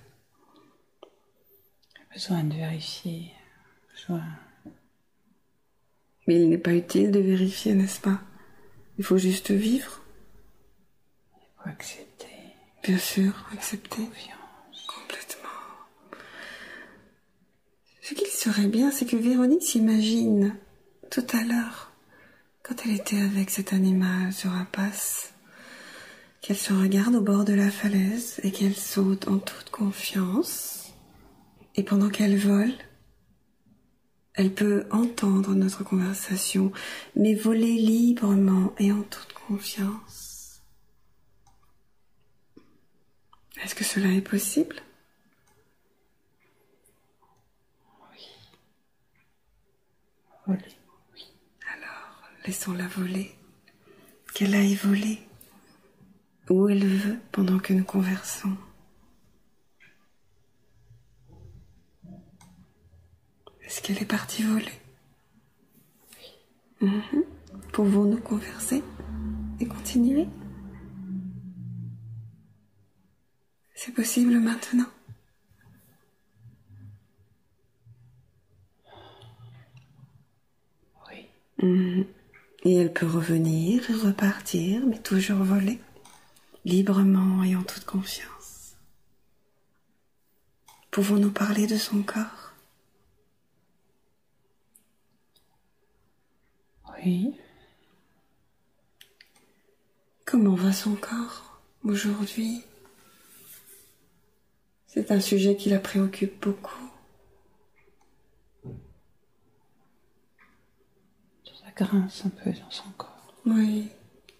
Speaker 1: Elle a besoin de vérifier.
Speaker 2: Mais il n'est pas utile de vérifier, n'est-ce pas? Il faut juste vivre.
Speaker 1: Il faut accepter.
Speaker 2: Bien sûr, accepter.
Speaker 1: Confiance.
Speaker 2: Complètement. Ce qu'il serait bien, c'est que Véronique s'imagine tout à l'heure, quand elle était avec cet animal, ce rapace, qu'elle se regarde au bord de la falaise et qu'elle saute en toute confiance. Et pendant qu'elle vole, elle peut entendre notre conversation, mais voler librement et en toute confiance. Est-ce que cela est possible?
Speaker 1: Oui. Voler. Oui.
Speaker 2: Alors, laissons-la voler. Qu'elle aille voler où elle veut pendant que nous conversons. Est-ce qu'elle est partie voler? Pouvons-nous converser et continuer? C'est possible maintenant.
Speaker 1: Oui.
Speaker 2: Et elle peut revenir et repartir, mais toujours voler, librement et en toute confiance. Pouvons-nous parler de son corps?
Speaker 1: Oui.
Speaker 2: Comment va son corps aujourd'hui? C'est un sujet qui la préoccupe beaucoup.
Speaker 1: Ça grince un peu dans son corps.
Speaker 2: Oui.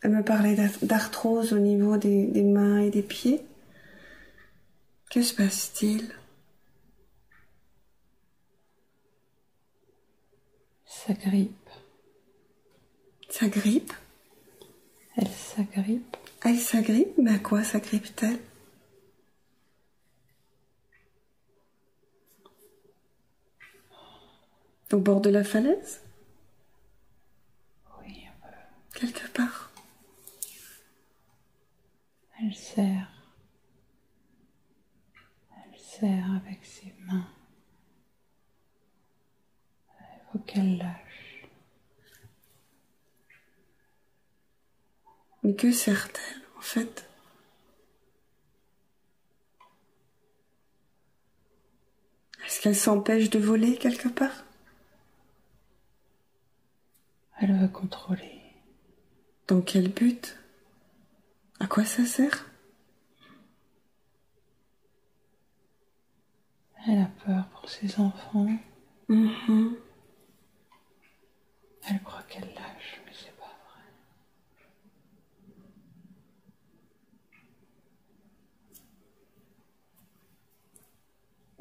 Speaker 2: Elle me parlait d'arthrose au niveau des mains et des pieds. Que se passe-t-il?
Speaker 1: Ça grippe.
Speaker 2: Ça grippe?
Speaker 1: Elle s'agrippe.
Speaker 2: Elle s'agrippe? Mais à quoi s'agrippe-t-elle? Au bord de la falaise?
Speaker 1: Oui, un peu.
Speaker 2: Quelque part.
Speaker 1: Elle serre. Elle serre avec ses mains. Il faut qu'elle lâche.
Speaker 2: Mais que sert-elle, en fait? Est-ce qu'elle s'empêche de voler quelque part?
Speaker 1: Elle veut contrôler.
Speaker 2: Dans quel but? À quoi ça sert?
Speaker 1: Elle a peur pour ses enfants.
Speaker 2: Mhm.
Speaker 1: Elle croit qu'elle lâche, mais c'est pas vrai.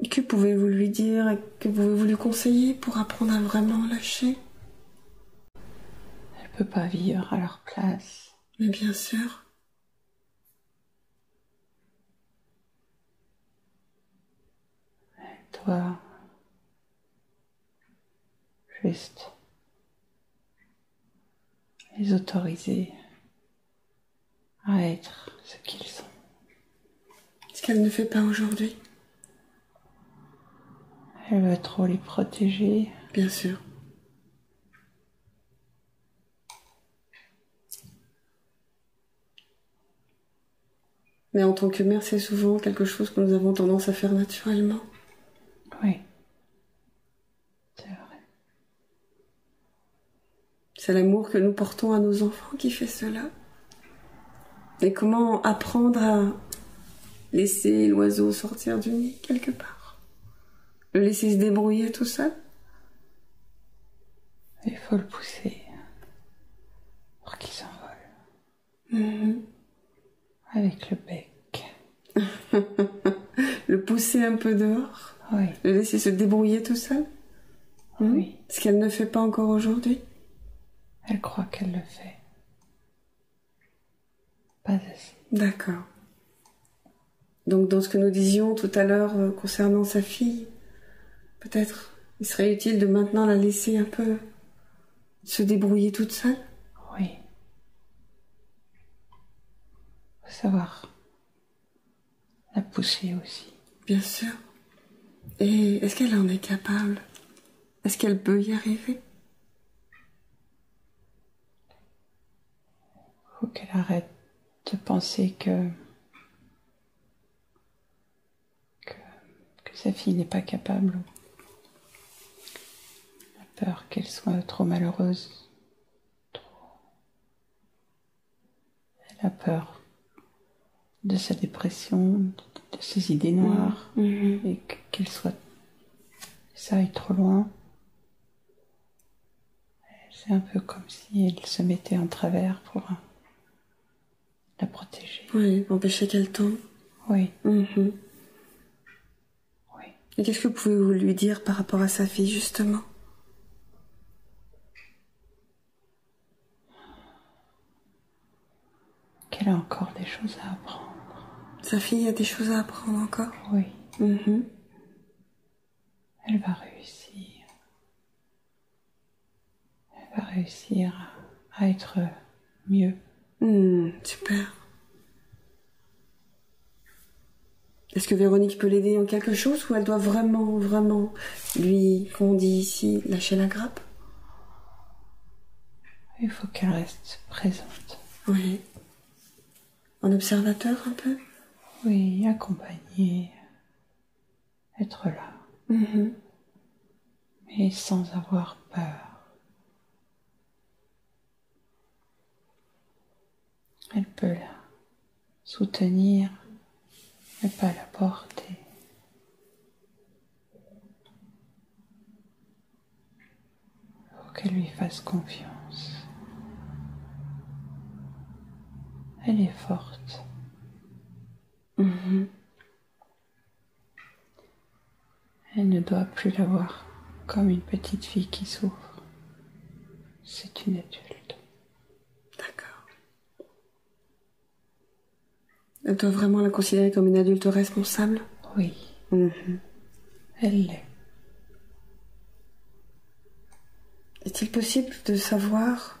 Speaker 2: Que pouvez-vous lui dire et que pouvez-vous lui conseiller pour apprendre à vraiment lâcher?
Speaker 1: Elle peut pas vivre à leur place.
Speaker 2: Mais bien sûr.
Speaker 1: Elle doit juste les autoriser à être ce qu'ils sont.
Speaker 2: Ce qu'elle ne fait pas aujourd'hui.
Speaker 1: Elle veut trop les protéger.
Speaker 2: Bien sûr. Mais en tant que mère, c'est souvent quelque chose que nous avons tendance à faire naturellement.
Speaker 1: Oui, c'est vrai.
Speaker 2: C'est l'amour que nous portons à nos enfants qui fait cela. Et comment apprendre à laisser l'oiseau sortir du nid quelque part? Le laisser se débrouiller tout seul?
Speaker 1: Il faut le pousser pour qu'il s'envole. Avec le bec.
Speaker 2: Le pousser un peu dehors?
Speaker 1: Oui.
Speaker 2: Le laisser se débrouiller tout seul?
Speaker 1: Oui.
Speaker 2: Ce qu'elle ne fait pas encore aujourd'hui?
Speaker 1: Elle croit qu'elle le fait. Pas assez.
Speaker 2: D'accord. Donc dans ce que nous disions tout à l'heure concernant sa fille, peut-être il serait utile de maintenant la laisser un peu se débrouiller toute seule?
Speaker 1: Oui. Faut savoir la pousser aussi.
Speaker 2: Bien sûr. Et est-ce qu'elle en est capable? Est-ce qu'elle peut y arriver?
Speaker 1: Faut qu'elle arrête de penser que sa fille n'est pas capable. Elle a peur qu'elle soit trop malheureuse. Elle a peur de sa dépression, de ses idées noires, et qu'elle soit... ça aille trop loin. C'est un peu comme si elle se mettait en travers pour la protéger.
Speaker 2: Oui, empêcher qu'elle tombe.
Speaker 1: Oui.
Speaker 2: Oui.
Speaker 1: Oui.
Speaker 2: Et qu'est-ce que pouvez-vous lui dire par rapport à sa fille, justement?
Speaker 1: Qu'elle a encore des choses à apprendre.
Speaker 2: Sa fille a des choses à apprendre encore?
Speaker 1: Oui.
Speaker 2: Elle
Speaker 1: va réussir. Elle va réussir à être mieux.
Speaker 2: Super. Est-ce que Véronique peut l'aider en quelque chose ou elle doit vraiment, vraiment, lui, qu'on dit ici, lâcher la grappe?
Speaker 1: Il faut qu'elle reste présente.
Speaker 2: Oui. En observateur un peu?
Speaker 1: Oui, accompagner, être là. Mais sans avoir peur. Elle peut la soutenir, mais pas la porter. Il faut qu'elle lui fasse confiance. Elle est forte. Elle ne doit plus la voir comme une petite fille qui souffre. C'est une adulte.
Speaker 2: D'accord. Elle doit vraiment la considérer comme une adulte responsable?
Speaker 1: Oui. Elle l'est.
Speaker 2: Est-il possible de savoir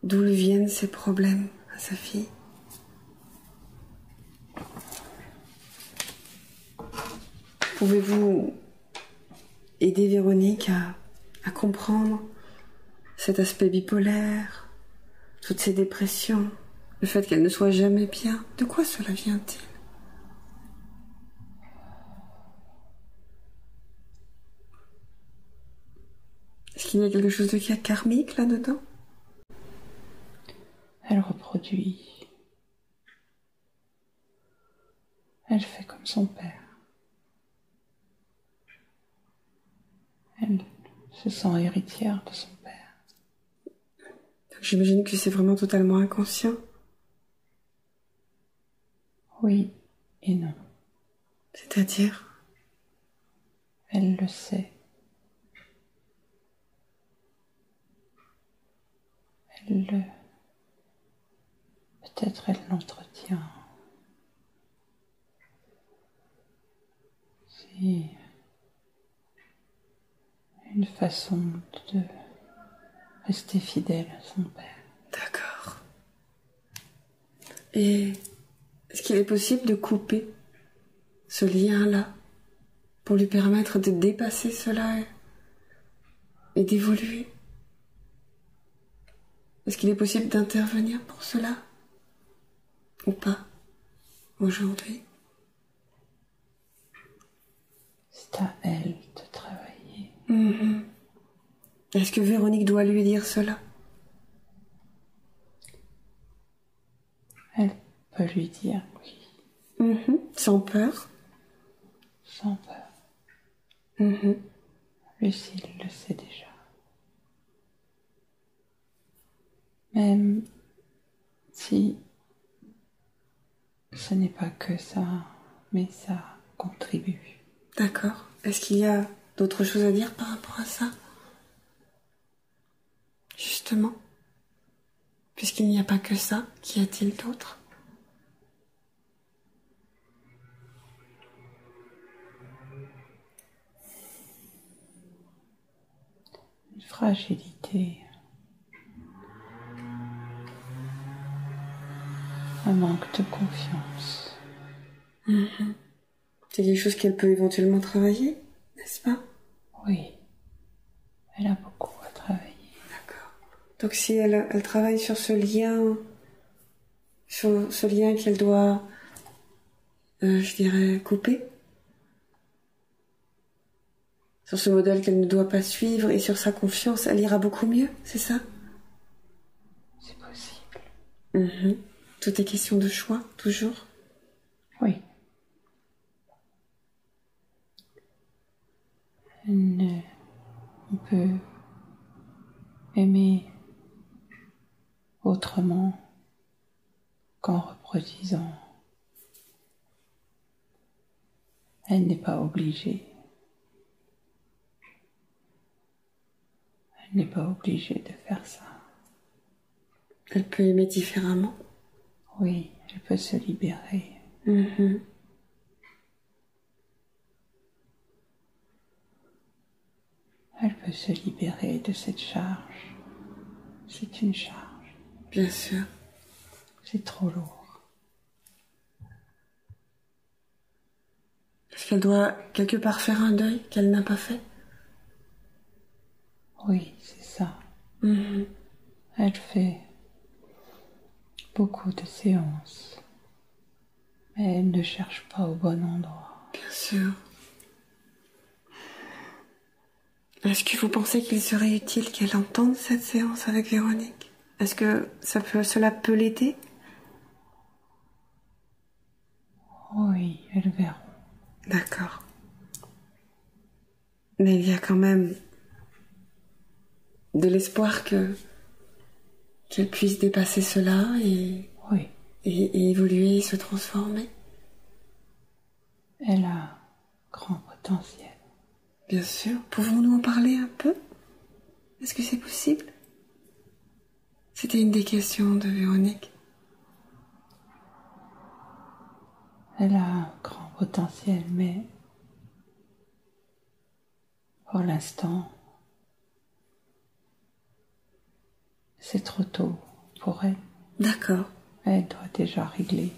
Speaker 2: d'où lui viennent ces problèmes à sa fille? Pouvez-vous aider Véronique à comprendre cet aspect bipolaire, toutes ces dépressions, le fait qu'elle ne soit jamais bien? De quoi cela vient-il? Est-ce qu'il y a quelque chose de karmique là-dedans?
Speaker 1: Elle reproduit. Elle fait comme son père. Elle se sent héritière de son père.
Speaker 2: Donc, j'imagine que c'est vraiment totalement inconscient.
Speaker 1: Oui et non.
Speaker 2: C'est-à-dire?
Speaker 1: Elle le sait. Peut-être elle l'entretient. C'est une façon de rester fidèle à son père.
Speaker 2: D'accord. Et est-ce qu'il est possible de couper ce lien-là pour lui permettre de dépasser cela et d'évoluer? Est-ce qu'il est possible d'intervenir pour cela? Ou pas, aujourd'hui?
Speaker 1: C'est à elle de travailler.
Speaker 2: Est-ce que Véronique doit lui dire cela?
Speaker 1: Elle peut lui dire oui.
Speaker 2: Sans peur?
Speaker 1: Sans peur. Lucille le sait déjà. Même si ce n'est pas que ça, mais ça contribue.
Speaker 2: D'accord. Est-ce qu'il y a d'autres choses à dire par rapport à ça? Justement. Puisqu'il n'y a pas que ça, qu'y a-t-il d'autre?
Speaker 1: Une fragilité. Un manque de confiance.
Speaker 2: C'est quelque chose qu'elle peut éventuellement travailler, n'est-ce pas?
Speaker 1: Oui. Elle a beaucoup à travailler.
Speaker 2: D'accord. Donc si elle travaille sur ce lien qu'elle doit, je dirais, couper, sur ce modèle qu'elle ne doit pas suivre et sur sa confiance, elle ira beaucoup mieux, c'est ça?
Speaker 1: C'est possible.
Speaker 2: Tout est question de choix, toujours?
Speaker 1: Oui. On peut aimer autrement qu'en reproduisant. Elle n'est pas obligée. Elle n'est pas obligée de faire ça.
Speaker 2: Elle peut aimer différemment?
Speaker 1: Oui, elle peut se libérer. Elle peut se libérer de cette charge. c'est une charge.
Speaker 2: Bien sûr.
Speaker 1: C'est trop lourd.
Speaker 2: Est-ce qu'elle doit quelque part faire un deuil qu'elle n'a pas fait?
Speaker 1: Oui, c'est ça.
Speaker 2: Mhm.
Speaker 1: Elle fait beaucoup de séances, mais elle ne cherche pas au bon endroit.
Speaker 2: Bien sûr. Est-ce que vous pensez qu'il serait utile qu'elle entende cette séance avec Véronique? Est-ce que cela peut l'aider?
Speaker 1: Oui, elles verront.
Speaker 2: D'accord. Mais il y a quand même de l'espoir qu'elle puisse dépasser cela
Speaker 1: Oui,
Speaker 2: et évoluer et se transformer.
Speaker 1: elle a grand potentiel.
Speaker 2: Bien sûr. Pouvons-nous en parler un peu? Est-ce que c'est possible? C'était une des questions de Véronique.
Speaker 1: Elle a un grand potentiel, mais pour l'instant, c'est trop tôt pour elle.
Speaker 2: D'accord.
Speaker 1: Elle doit déjà régler.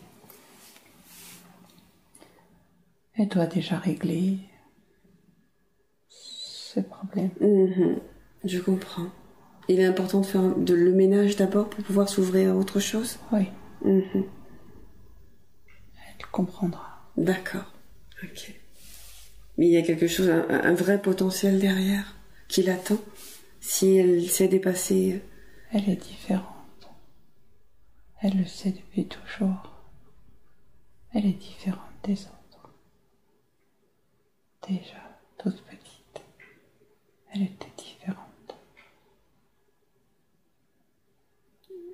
Speaker 1: Elle doit déjà régler ce problème.
Speaker 2: Mhm. Je comprends. Il est important de faire le ménage d'abord pour pouvoir s'ouvrir à autre chose?
Speaker 1: Oui,
Speaker 2: Mhm.
Speaker 1: elle comprendra.
Speaker 2: D'accord. Ok. Mais il y a quelque chose, un vrai potentiel derrière qui l'attend si elle sait dépasser.
Speaker 1: Elle est différente. Elle le sait depuis toujours. Elle est différente des autres. Déjà, toute petite, elle était différente.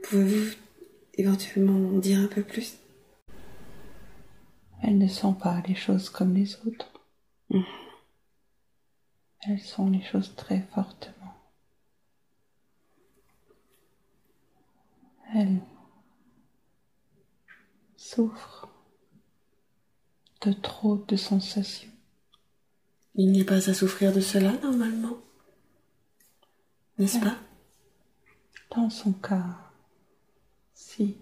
Speaker 2: Pouvez-vous éventuellement en dire un peu plus?
Speaker 1: Elle ne sent pas les choses comme les autres. Elle sent les choses très fortement. Elle souffre de trop de sensations.
Speaker 2: Il n'y a pas à souffrir de cela normalement, n'est-ce pas?
Speaker 1: Dans son cas, si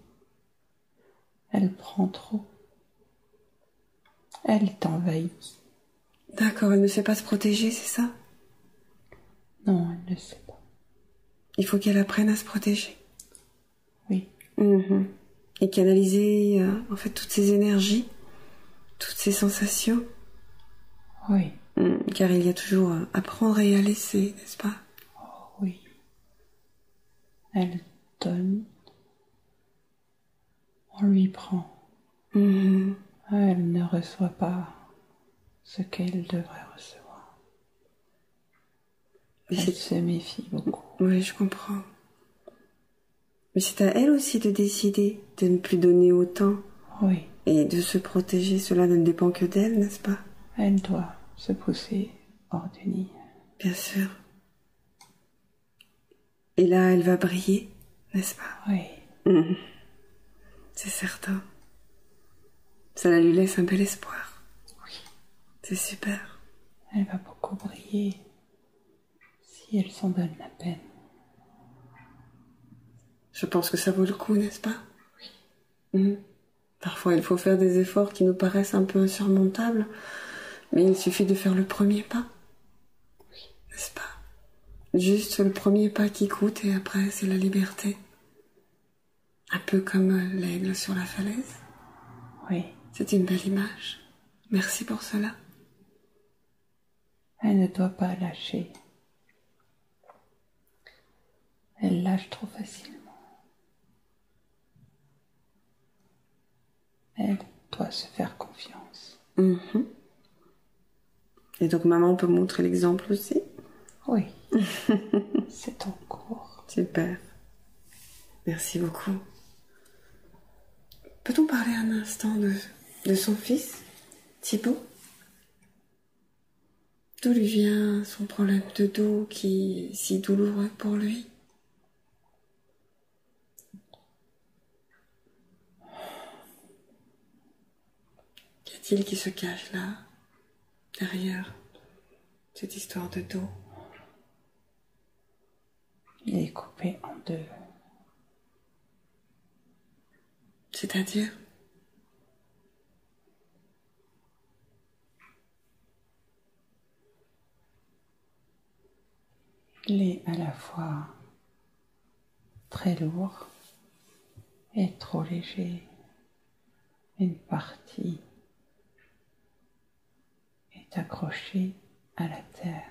Speaker 1: elle prend trop, elle est envahie.
Speaker 2: D'accord, elle ne sait pas se protéger, c'est ça?
Speaker 1: Non, elle ne sait pas.
Speaker 2: Il faut qu'elle apprenne à se protéger.
Speaker 1: Oui,
Speaker 2: Mhm. Et canaliser en fait toutes ces énergies, toutes ces sensations.
Speaker 1: oui,
Speaker 2: Car il y a toujours à prendre et à laisser, n'est-ce pas?
Speaker 1: oui. Elle donne, on lui prend.
Speaker 2: Mhm.
Speaker 1: Elle ne reçoit pas ce qu'elle devrait recevoir.
Speaker 2: Mais
Speaker 1: Elle se méfie beaucoup.
Speaker 2: Oui, je comprends. Mais c'est à elle aussi de décider de ne plus donner autant
Speaker 1: Oui,
Speaker 2: et de se protéger. Cela ne dépend que d'elle, n'est-ce pas?
Speaker 1: elle doit se pousser hors du nid.
Speaker 2: Bien sûr. Et là, elle va briller, n'est-ce pas?
Speaker 1: Oui,
Speaker 2: C'est certain. Ça lui laisse un bel espoir.
Speaker 1: oui.
Speaker 2: C'est super.
Speaker 1: Elle va beaucoup briller si elle s'en donne la peine.
Speaker 2: Je pense que ça vaut le coup, n'est-ce pas? Oui. Parfois, il faut faire des efforts qui nous paraissent un peu insurmontables, mais il suffit de faire le premier pas. N'est-ce pas? Juste le premier pas qui coûte et après, c'est la liberté. Un peu comme l'aigle sur la falaise.
Speaker 1: Oui,
Speaker 2: C'est une belle image. Merci pour cela.
Speaker 1: elle ne doit pas lâcher. Elle lâche trop facilement. Elle doit se faire confiance.
Speaker 2: Mhm. Et donc maman peut montrer l'exemple aussi.
Speaker 1: Oui, c'est en cours.
Speaker 2: Super. Merci beaucoup. Peut-on parler un instant de son fils, Thibaut? D'où lui vient son problème de dos qui est si douloureux pour lui? Qu'y a-t-il qui se cache là, derrière cette histoire de dos?
Speaker 1: Il est coupé en deux.
Speaker 2: C'est-à-dire?
Speaker 1: Il est à la fois très lourd et trop léger. Une partie est accrochée à la terre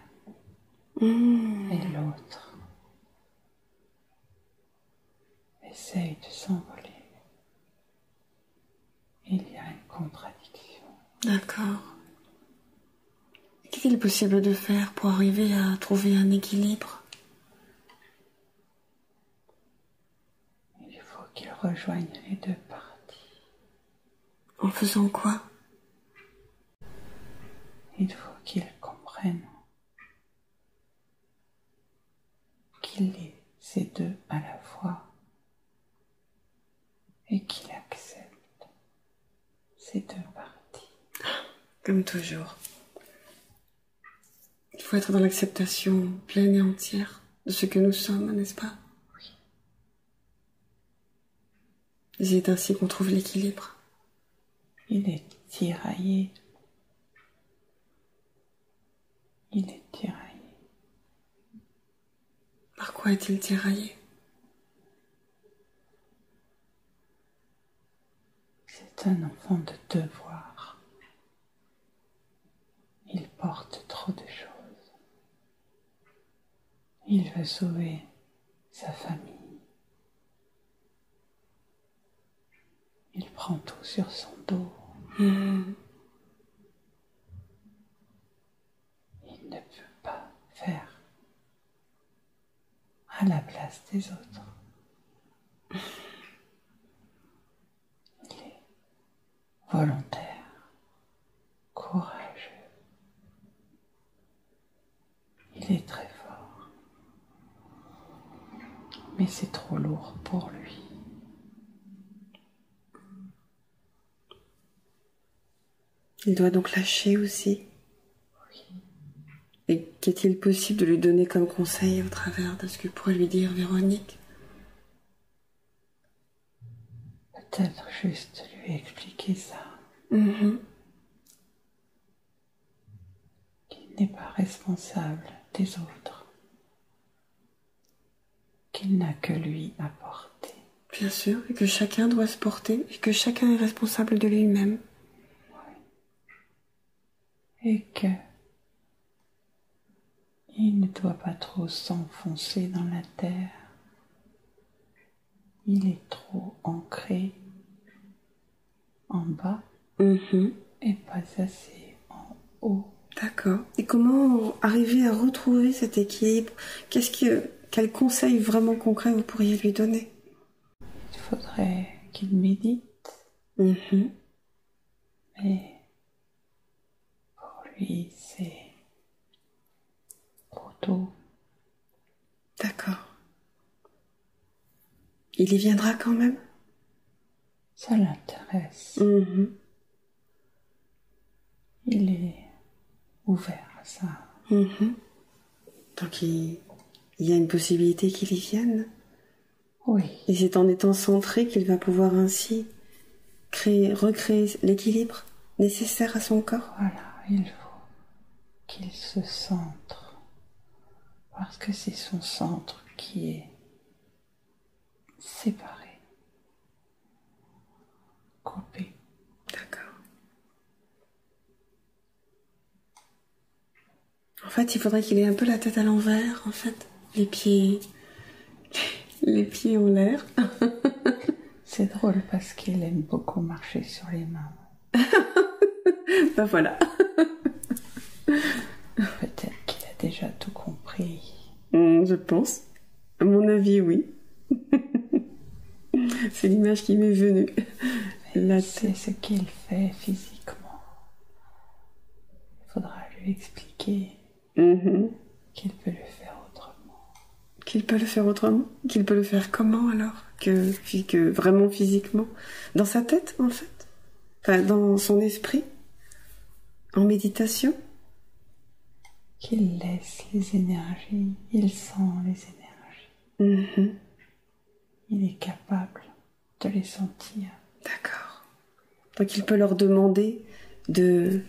Speaker 1: et l'autre essaye de s'envoler. Il y a une contradiction.
Speaker 2: D'accord. Qu'est-il possible de faire pour arriver à trouver un équilibre?
Speaker 1: Il faut qu'il rejoigne les deux parties.
Speaker 2: En faisant quoi?
Speaker 1: Il faut qu'il comprenne qu'il est ces deux à la fois et qu'il accepte ces deux parties.
Speaker 2: Comme toujours. Il faut être dans l'acceptation pleine et entière de ce que nous sommes, n'est-ce pas?
Speaker 1: Oui.
Speaker 2: Et c'est ainsi qu'on trouve l'équilibre.
Speaker 1: Il est tiraillé. Il est tiraillé.
Speaker 2: Par quoi est-il tiraillé?
Speaker 1: C'est un enfant de devoir. Il porte trop de choses. Il veut sauver sa famille. Il prend tout sur son dos. Il ne peut pas faire à la place des autres. Il est volontaire, courageux. Il est très fort. Mais c'est trop lourd pour lui.
Speaker 2: Il doit donc lâcher aussi.
Speaker 1: Oui.
Speaker 2: Et qu'est-il possible de lui donner comme conseil au travers de ce que pourrait lui dire Véronique?
Speaker 1: Peut-être juste lui expliquer ça. Qu'il n'est pas responsable des autres. Qu'il n'a que lui à porter.
Speaker 2: Bien sûr, et que chacun doit se porter, et que chacun est responsable de lui-même.
Speaker 1: Et que il ne doit pas trop s'enfoncer dans la terre. Il est trop ancré en bas et pas assez en haut.
Speaker 2: D'accord. Et comment arriver à retrouver cet équilibre? Quel conseil vraiment concret vous pourriez lui donner?
Speaker 1: Il faudrait qu'il médite. Mais pour lui, c'est trop tôt.
Speaker 2: D'accord. Il y viendra quand même?
Speaker 1: Ça l'intéresse. Il est ouvert à ça.
Speaker 2: Donc il y a une possibilité qu'il y vienne.
Speaker 1: Oui.
Speaker 2: Et c'est en étant centré qu'il va pouvoir ainsi recréer l'équilibre nécessaire à son corps.
Speaker 1: Voilà, il faut qu'il se centre. Parce que c'est son centre qui est séparé, coupé.
Speaker 2: D'accord. En fait, il faudrait qu'il ait un peu la tête à l'envers, en fait. Les pieds en l'air.
Speaker 1: C'est drôle parce qu'il aime beaucoup marcher sur les mains.
Speaker 2: Ben voilà.
Speaker 1: Peut-être qu'il a déjà tout compris.
Speaker 2: Je pense. À mon avis, oui. C'est l'image qui m'est venue.
Speaker 1: C'est ce qu'il fait physiquement. Il faudra lui expliquer qu'il peut le faire autrement.
Speaker 2: Qu'il peut le faire autrement? Qu'il peut le faire comment alors? Que vraiment physiquement? Dans sa tête, en fait? Enfin, dans son esprit? En méditation?
Speaker 1: Qu'il laisse les énergies, il sent les énergies.
Speaker 2: Mhm.
Speaker 1: Il est capable de les sentir.
Speaker 2: D'accord. Donc il peut leur demander de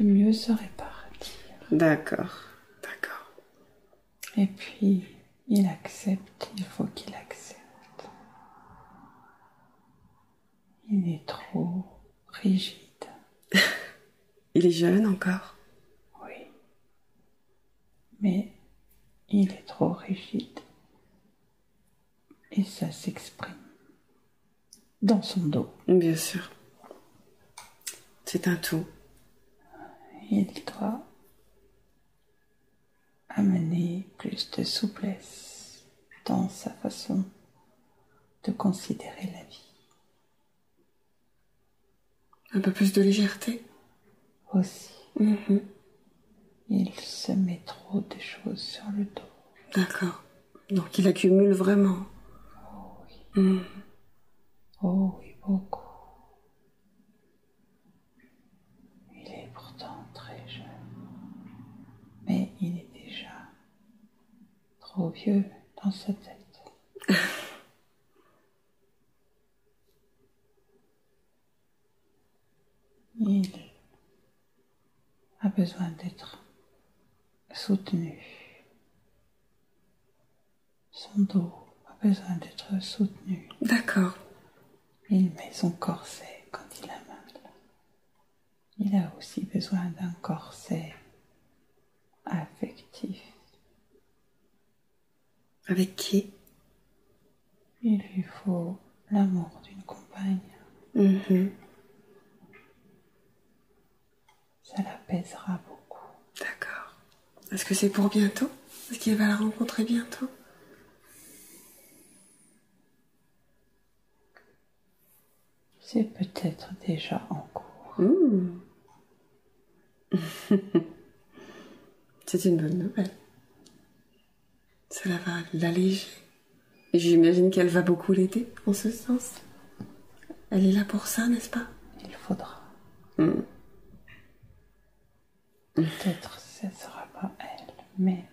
Speaker 1: mieux se répartir.
Speaker 2: D'accord, d'accord.
Speaker 1: Et puis, il accepte, il faut qu'il accepte. Il est trop rigide.
Speaker 2: Il est jeune encore.
Speaker 1: Oui. Mais il est trop rigide. Et ça s'exprime dans son dos.
Speaker 2: Bien sûr. C'est un tout.
Speaker 1: Il doit amener plus de souplesse dans sa façon de considérer la vie.
Speaker 2: Un peu plus de légèreté.
Speaker 1: Aussi,
Speaker 2: Mhm.
Speaker 1: il se met trop de choses sur le dos.
Speaker 2: D'accord. Donc il accumule vraiment.
Speaker 1: Oh oui.
Speaker 2: Mhm.
Speaker 1: Oh oui, beaucoup. Il est pourtant très jeune. Mais il est déjà trop vieux dans sa tête. Il a besoin d'être soutenu. Son dos a besoin d'être soutenu.
Speaker 2: D'accord.
Speaker 1: Il met son corset quand il a mal. Il a aussi besoin d'un corset affectif.
Speaker 2: Avec qui?
Speaker 1: Il lui faut l'amour d'une compagne.
Speaker 2: Mhm.
Speaker 1: Ça l'apaisera beaucoup.
Speaker 2: D'accord. Est-ce que c'est pour bientôt? Est-ce qu'il va la rencontrer bientôt?
Speaker 1: C'est peut-être déjà en cours.
Speaker 2: Mmh. C'est une bonne nouvelle. Cela va l'alléger. Et j'imagine qu'elle va beaucoup l'aider en ce sens. Elle est là pour ça, n'est-ce pas?
Speaker 1: Il faudra.
Speaker 2: Mmh.
Speaker 1: Peut-être ce ne sera pas elle, mais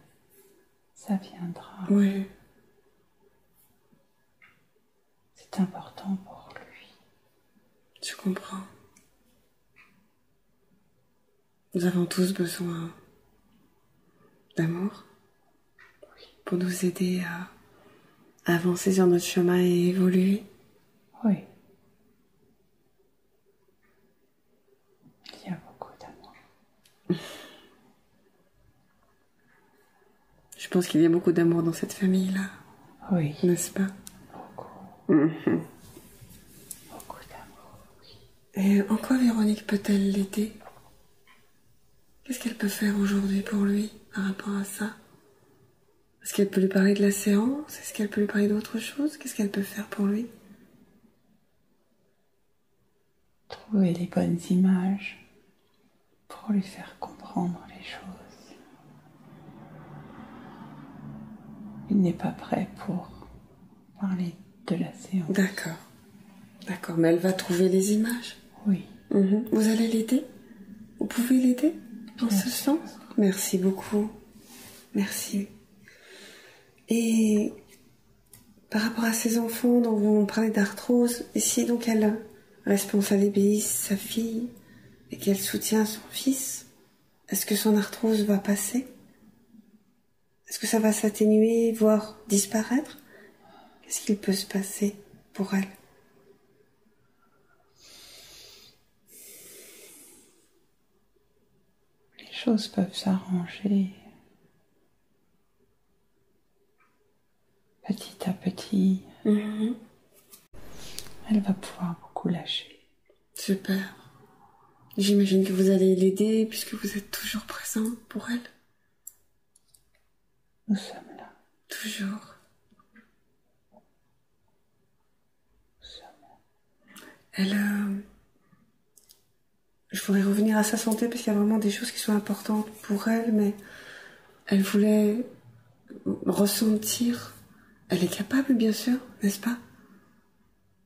Speaker 1: ça viendra.
Speaker 2: Oui.
Speaker 1: C'est important pour lui.
Speaker 2: Je comprends. Nous avons tous besoin d'amour pour nous aider à avancer sur notre chemin et évoluer.
Speaker 1: Oui. Il y a beaucoup d'amour.
Speaker 2: Je pense qu'il y a beaucoup d'amour dans cette famille-là,
Speaker 1: Oui.
Speaker 2: n'est-ce pas?
Speaker 1: Beaucoup.
Speaker 2: Mmh.
Speaker 1: Beaucoup d'amour. Oui.
Speaker 2: Et en quoi Véronique peut-elle l'aider? Qu'est-ce qu'elle peut faire aujourd'hui pour lui par rapport à ça? Est-ce qu'elle peut lui parler de la séance? Est-ce qu'elle peut lui parler d'autre chose? Qu'est-ce qu'elle peut faire pour lui?
Speaker 1: Trouver les bonnes images pour lui faire comprendre les choses. Il n'est pas prêt pour parler de la séance.
Speaker 2: D'accord. D'accord, mais elle va trouver les images.
Speaker 1: Oui.
Speaker 2: Mhm. Vous allez l'aider? Vous pouvez l'aider en
Speaker 1: Bien
Speaker 2: ce
Speaker 1: sûr.
Speaker 2: sens? Merci beaucoup. Merci. Et par rapport à ces enfants dont vous parlez d'arthrose, ici donc elle responsabilise sa fille et qu'elle soutient son fils, est-ce que son arthrose va passer? Est-ce que ça va s'atténuer, voire disparaître? Qu'est-ce qu'il peut se passer pour elle?
Speaker 1: Les choses peuvent s'arranger petit à petit.
Speaker 2: Mhm.
Speaker 1: Elle va pouvoir beaucoup lâcher.
Speaker 2: Super. J'imagine que vous allez l'aider puisque vous êtes toujours présent pour elle.
Speaker 1: Nous sommes là.
Speaker 2: Toujours.
Speaker 1: Nous sommes là.
Speaker 2: Elle, je voudrais revenir à sa santé parce qu'il y a vraiment des choses qui sont importantes pour elle, mais elle voulait ressentir. Elle est capable, bien sûr, n'est-ce pas?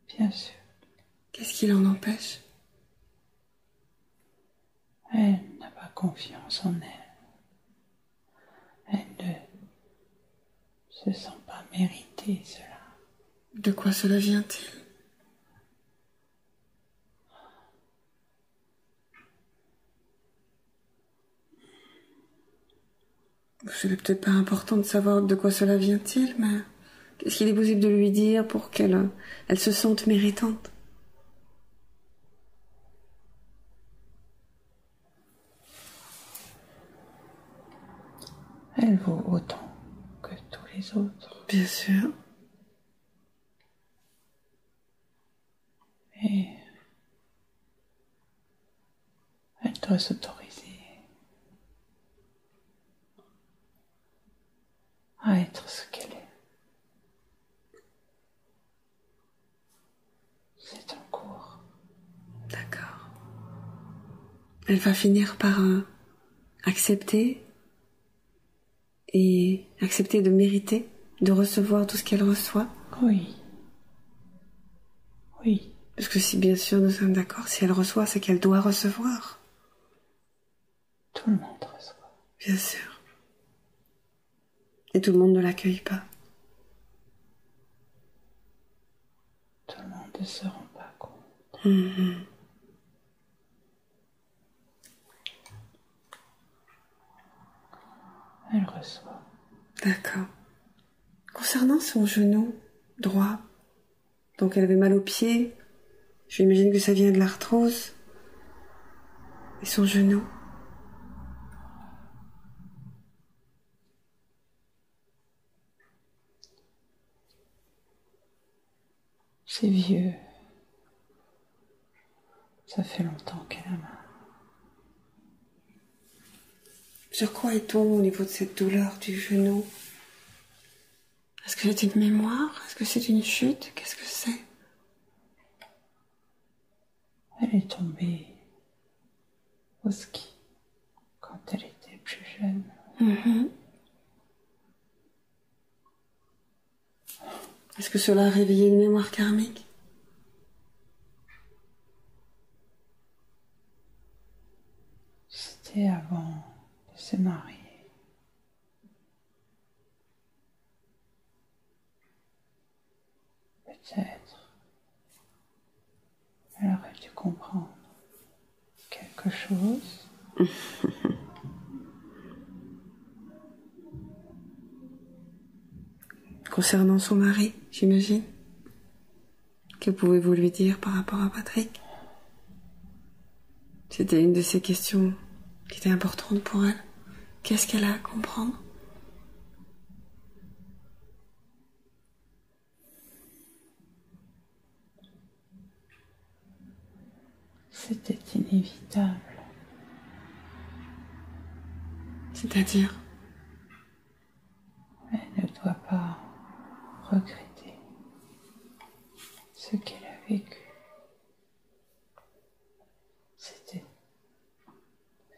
Speaker 1: Bien sûr.
Speaker 2: Qu'est-ce qui l'en empêche?
Speaker 1: Elle n'a pas confiance en elle. Elle ne se sent pas mériter cela.
Speaker 2: De quoi cela vient-il? Ce n'est peut-être pas important de savoir de quoi cela vient-il, mais qu'est-ce qu'il est possible de lui dire pour qu'elle se sente méritante?
Speaker 1: Elle vaut autant que tous les autres.
Speaker 2: Bien sûr.
Speaker 1: Et elle doit s'autoriser à être ce qu'elle est. C'est en cours.
Speaker 2: D'accord. Elle va finir par accepter de mériter, de recevoir tout ce qu'elle reçoit.
Speaker 1: Oui. Oui.
Speaker 2: Parce que si bien sûr nous sommes d'accord, si elle reçoit, c'est qu'elle doit recevoir.
Speaker 1: Tout le monde reçoit.
Speaker 2: Bien sûr. Et tout le monde ne l'accueille pas.
Speaker 1: Tout le monde ne se rend pas compte. Elle reçoit.
Speaker 2: D'accord. Concernant son genou droit, donc elle avait mal au pied, j'imagine que ça vient de l'arthrose. Et son genou?
Speaker 1: C'est vieux. Ça fait longtemps qu'elle a mal.
Speaker 2: Sur quoi est-on au niveau de cette douleur du genou? Est-ce que c'est une mémoire? Est-ce que c'est une chute? Qu'est-ce que c'est?
Speaker 1: Elle est tombée au ski quand elle était plus jeune.
Speaker 2: Est-ce que cela a réveillé une mémoire karmique?
Speaker 1: C'était avant de se marier. Peut-être elle aurait dû comprendre quelque chose.
Speaker 2: Concernant son mari, j'imagine. Que pouvez-vous lui dire par rapport à Patrick? C'était une de ces questions qui était importante pour elle. Qu'est-ce qu'elle a à comprendre?
Speaker 1: C'était inévitable.
Speaker 2: C'est-à-dire?
Speaker 1: Elle ne doit pas regretter ce qu'elle a vécu. C'était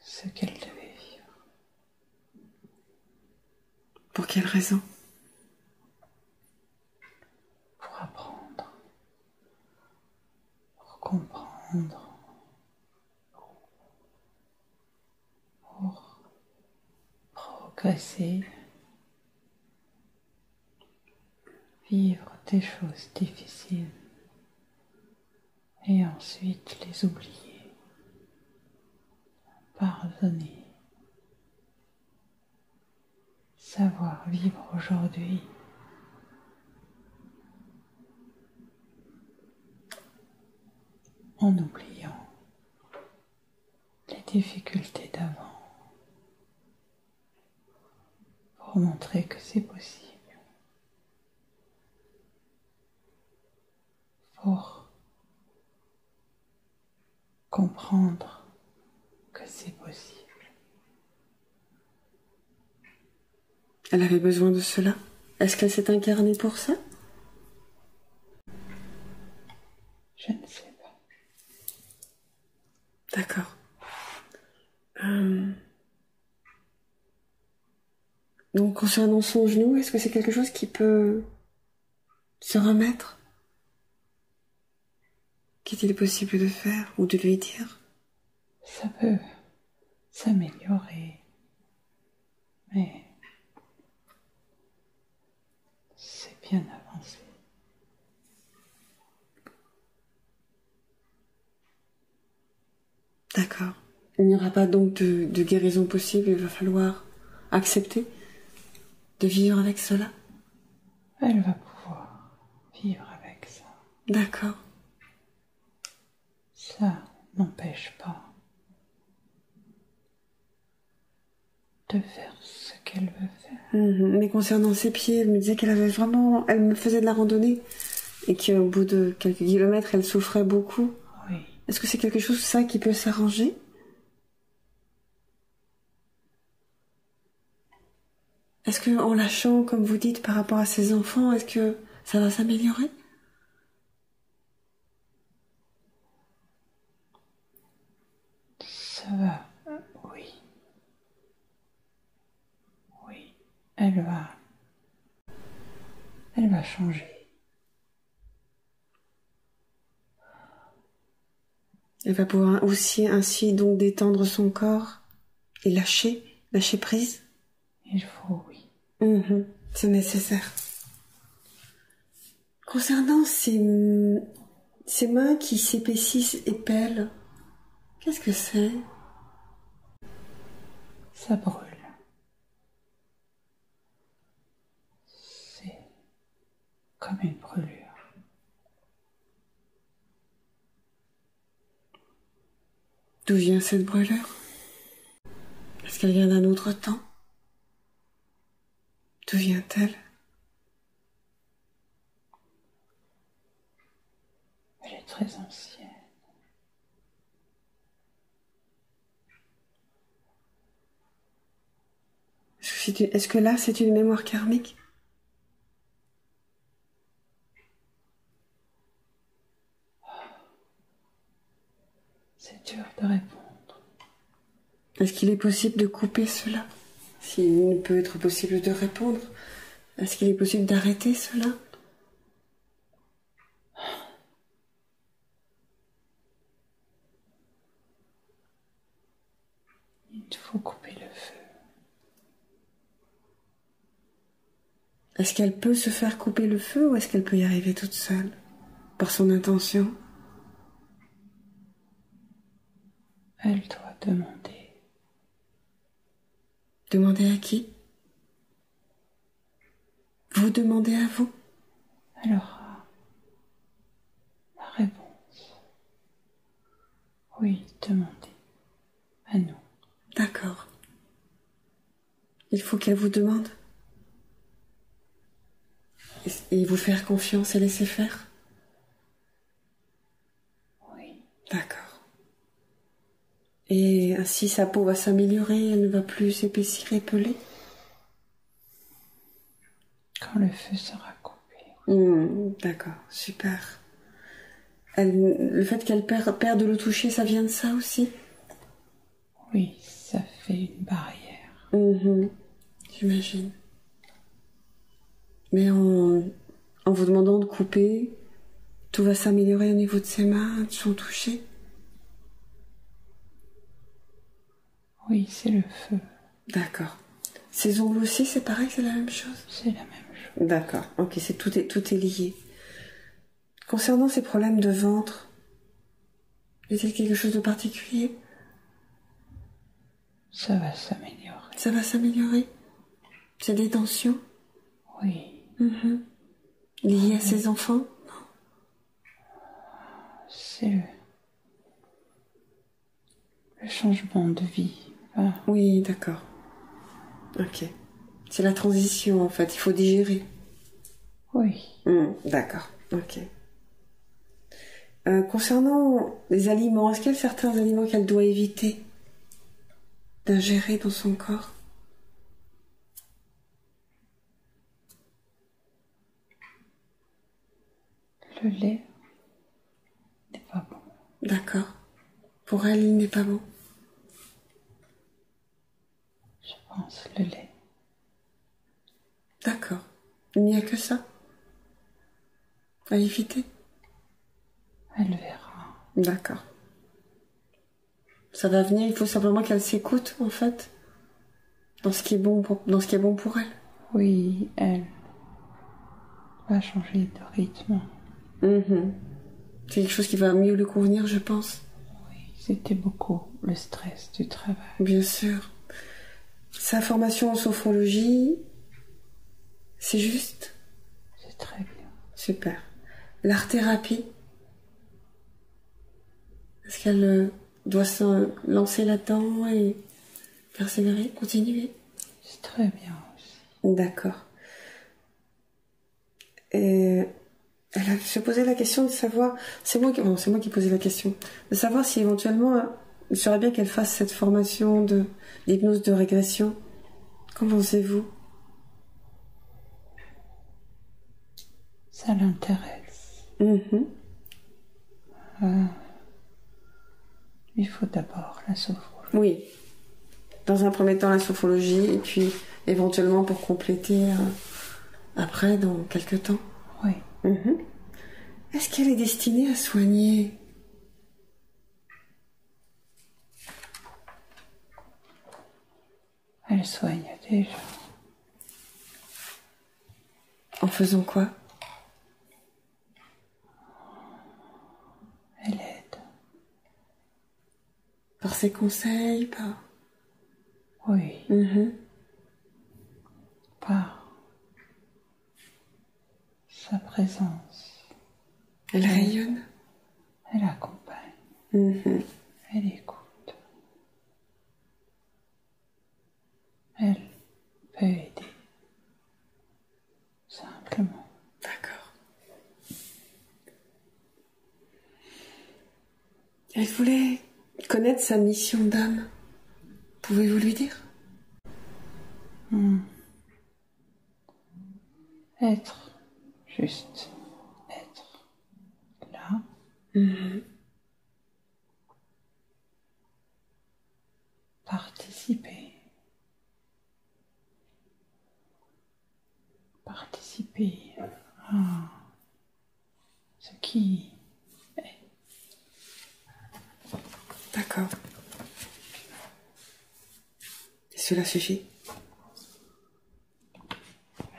Speaker 1: ce qu'elle devait vivre.
Speaker 2: Pour quelle raison?
Speaker 1: Pour apprendre, pour comprendre, pour progresser, vivre des choses difficiles et ensuite les oublier, pardonner, savoir vivre aujourd'hui. En oubliant les difficultés d'avant, pour montrer que c'est possible, pour comprendre que c'est possible.
Speaker 2: Elle avait besoin de cela? Est-ce qu'elle s'est incarnée pour ça?
Speaker 1: Je ne sais pas.
Speaker 2: D'accord. Donc, concernant son genou, est-ce que c'est quelque chose qui peut se remettre? Qu'est-il possible de faire ou de lui dire?
Speaker 1: Ça peut s'améliorer, mais c'est bien avancé.
Speaker 2: D'accord. Il n'y aura pas donc de guérison possible, il va falloir accepter de vivre avec cela.
Speaker 1: Elle va pouvoir vivre avec ça.
Speaker 2: D'accord.
Speaker 1: Ça n'empêche pas de faire ce qu'elle veut faire.
Speaker 2: Mais concernant ses pieds, elle me disait qu'elle avait vraiment... Elle me faisait de la randonnée et qu'au bout de quelques kilomètres, elle souffrait beaucoup.
Speaker 1: Oui.
Speaker 2: Est-ce que c'est quelque chose, ça, qui peut s'arranger? Est-ce que, en lâchant, comme vous dites, par rapport à ses enfants, est-ce que ça va s'améliorer?
Speaker 1: Ça va, oui. Oui, elle va changer.
Speaker 2: Elle va pouvoir aussi ainsi donc détendre son corps et lâcher prise.
Speaker 1: Il faut, oui.
Speaker 2: C'est nécessaire. Concernant ces mains qui s'épaississent et pèlent, qu'est-ce que c'est?
Speaker 1: Ça brûle. C'est comme une brûlure.
Speaker 2: D'où vient cette brûlure? Est-ce qu'elle vient d'un autre temps? D'où vient-elle?
Speaker 1: Elle est très ancienne.
Speaker 2: Est-ce que là, c'est une mémoire karmique?
Speaker 1: C'est dur de répondre.
Speaker 2: Est-ce qu'il est possible de couper cela? S'il ne peut être possible de répondre, est-ce qu'il est possible d'arrêter cela?
Speaker 1: Il faut couper le feu.
Speaker 2: Est-ce qu'elle peut se faire couper le feu ou est-ce qu'elle peut y arriver toute seule? Par son intention?
Speaker 1: Elle doit demander.
Speaker 2: Demander à qui? Vous demandez à vous?
Speaker 1: Elle aura la réponse. Oui, demandez à nous.
Speaker 2: D'accord. Il faut qu'elle vous demande. Et vous faire confiance et laisser faire?
Speaker 1: Oui.
Speaker 2: D'accord. Et ainsi sa peau va s'améliorer, elle ne va plus s'épaissir et peler?
Speaker 1: Quand le feu sera coupé.
Speaker 2: D'accord, super. Le fait qu'elle perde le toucher, ça vient de ça aussi?
Speaker 1: Oui, ça fait une barrière.
Speaker 2: J'imagine. Mais en vous demandant de couper, tout va s'améliorer au niveau de ses mains, de son toucher?
Speaker 1: Oui, c'est le feu.
Speaker 2: D'accord. Ses ongles aussi, c'est pareil, c'est la même chose?
Speaker 1: C'est la même chose.
Speaker 2: D'accord, ok, tout est lié. Concernant ces problèmes de ventre, y a-t-il quelque chose de particulier?
Speaker 1: Ça va s'améliorer.
Speaker 2: Ça va s'améliorer? C'est des tensions?
Speaker 1: Oui.
Speaker 2: Liées à ses enfants?
Speaker 1: C'est le changement de vie. Ah.
Speaker 2: Oui, d'accord. Ok. C'est la transition, en fait. Il faut digérer.
Speaker 1: Oui.
Speaker 2: D'accord. Ok. Concernant les aliments, est-ce qu'il y a certains aliments qu'elle doit éviter d'ingérer dans son corps?
Speaker 1: Le lait n'est pas bon.
Speaker 2: D'accord. Pour elle, il n'est pas bon.
Speaker 1: Je pense le lait.
Speaker 2: D'accord. Il n'y a que ça à éviter?
Speaker 1: Elle verra.
Speaker 2: D'accord. Ça va venir, il faut simplement qu'elle s'écoute, en fait, dans ce qui est bon pour elle.
Speaker 1: Oui, elle va changer de rythme.
Speaker 2: C'est quelque chose qui va mieux lui convenir, je pense.
Speaker 1: Oui, c'était beaucoup le stress du travail.
Speaker 2: Bien sûr. Sa formation en sophrologie, c'est juste?
Speaker 1: C'est très bien.
Speaker 2: Super. L'art-thérapie, est-ce qu'elle doit se lancer là-dedans et persévérer, continuer?
Speaker 1: C'est très bien aussi.
Speaker 2: D'accord. Et elle a se posé la question de savoir, c'est moi qui posais la question, de savoir si éventuellement il serait bien qu'elle fasse cette formation d'hypnose de régression. Qu'en pensez-vous?
Speaker 1: Ça l'intéresse. Il faut d'abord la sophrologie.
Speaker 2: Oui. Dans un premier temps, la sophrologie, et puis éventuellement pour compléter après, dans quelques temps.
Speaker 1: Oui.
Speaker 2: Est-ce qu'elle est destinée à soigner?
Speaker 1: Elle soigne déjà.
Speaker 2: En faisant quoi?
Speaker 1: Elle aide.
Speaker 2: Par ses conseils, par...
Speaker 1: Oui. Par sa présence.
Speaker 2: Elle rayonne?
Speaker 1: Elle accompagne. Elle écoute. Elle peut aider. Simplement.
Speaker 2: D'accord. Elle voulait connaître sa mission d'âme. Pouvez-vous lui dire?
Speaker 1: Être. Juste être. Là. Participer. Participer à ce qui est.
Speaker 2: D'accord. Et cela suffit?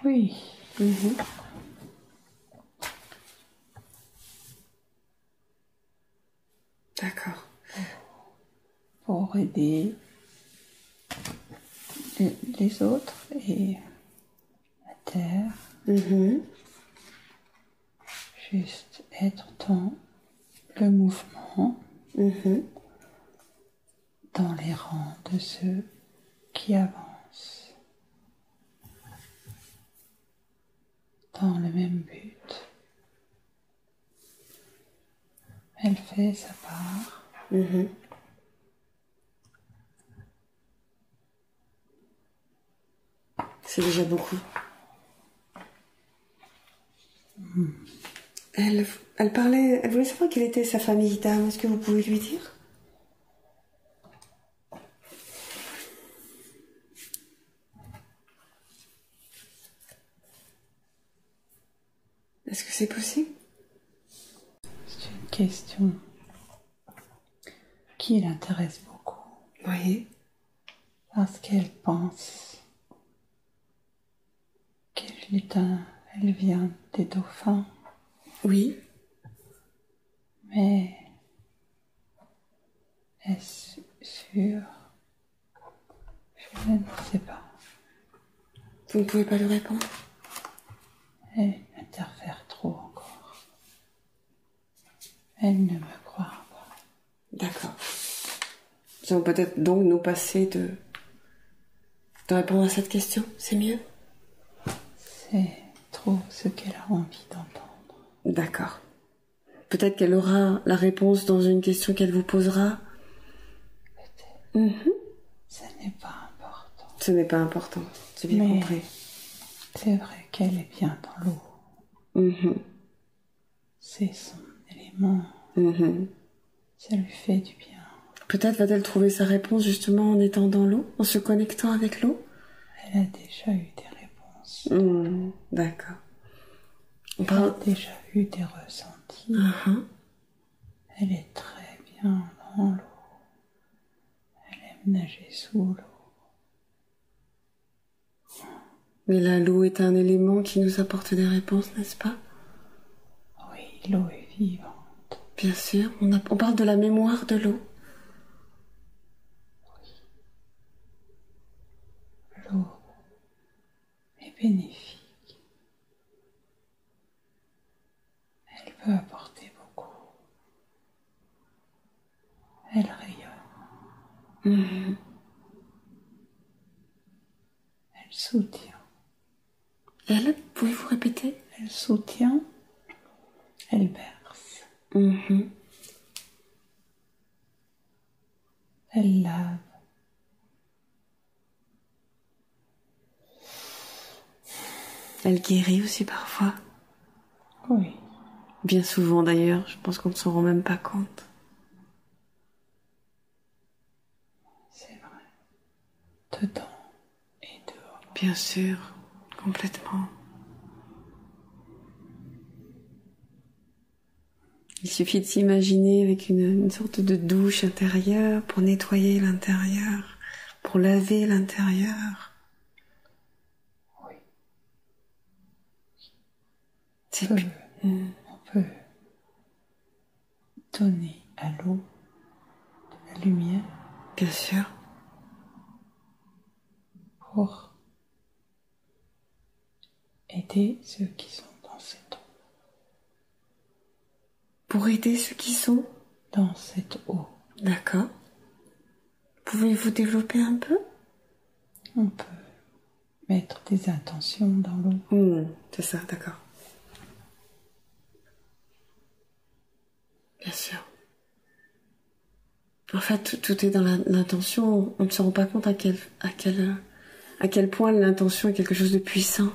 Speaker 1: Oui.
Speaker 2: D'accord.
Speaker 1: Pour aider les autres et la terre. Juste être dans le mouvement, dans les rangs de ceux qui avancent, dans le même but. Elle fait sa part.
Speaker 2: C'est déjà beaucoup. Elle voulait savoir quelle était sa famille d'âme. Est-ce que vous pouvez lui dire? Est-ce que c'est possible?
Speaker 1: C'est une question qui l'intéresse beaucoup.
Speaker 2: Oui.
Speaker 1: Parce qu'elle pense elle vient des dauphins.
Speaker 2: Oui.
Speaker 1: Mais est-ce sûr? Je ne sais pas.
Speaker 2: Vous ne pouvez pas lui répondre?
Speaker 1: Elle interfère trop encore. Elle ne me croit pas.
Speaker 2: D'accord. Nous allons peut-être donc nous passer de répondre à cette question. C'est mieux?
Speaker 1: C'est trop ce qu'elle a envie d'entendre.
Speaker 2: D'accord. Peut-être qu'elle aura la réponse dans une question qu'elle vous posera.
Speaker 1: Peut-être. Ce n'est pas important.
Speaker 2: Ce n'est pas important. J'ai bien compris.
Speaker 1: C'est vrai qu'elle est bien dans l'eau. C'est son élément. Ça lui fait du bien.
Speaker 2: Peut-être va-t-elle trouver sa réponse justement en étant dans l'eau, en se connectant avec l'eau?
Speaker 1: Elle a déjà eu des réponses.
Speaker 2: D'accord.
Speaker 1: Elle a déjà eu des ressentis. Elle est très bien dans l'eau. Elle aime nager sous l'eau.
Speaker 2: Mais là, l'eau est un élément qui nous apporte des réponses, n'est-ce pas?
Speaker 1: Oui, l'eau est vivante.
Speaker 2: Bien sûr, on parle de la mémoire de l'eau.
Speaker 1: L'eau est bénéfique. Elle peut apporter beaucoup. Elle rayonne. Elle soutient.
Speaker 2: Elle, pouvez-vous répéter?
Speaker 1: Elle soutient. Elle berce. Elle lave.
Speaker 2: Elle guérit aussi parfois.
Speaker 1: Oui.
Speaker 2: Bien souvent d'ailleurs, je pense qu'on ne s'en rend même pas compte.
Speaker 1: C'est vrai. Dedans et dehors.
Speaker 2: Bien sûr, complètement. Il suffit de s'imaginer avec une sorte de douche intérieure pour nettoyer l'intérieur, pour laver l'intérieur.
Speaker 1: Oui.
Speaker 2: C'est
Speaker 1: On peut donner à l'eau de la lumière.
Speaker 2: Bien sûr.
Speaker 1: Pour aider ceux qui sont dans cette eau.
Speaker 2: Pour aider ceux qui sont
Speaker 1: dans cette eau.
Speaker 2: D'accord. Pouvez-vous développer un peu?
Speaker 1: On peut mettre des intentions dans l'eau.
Speaker 2: C'est ça, d'accord. Bien sûr. En fait, tout est dans l'intention. On ne se rend pas compte à quel point l'intention est quelque chose de puissant.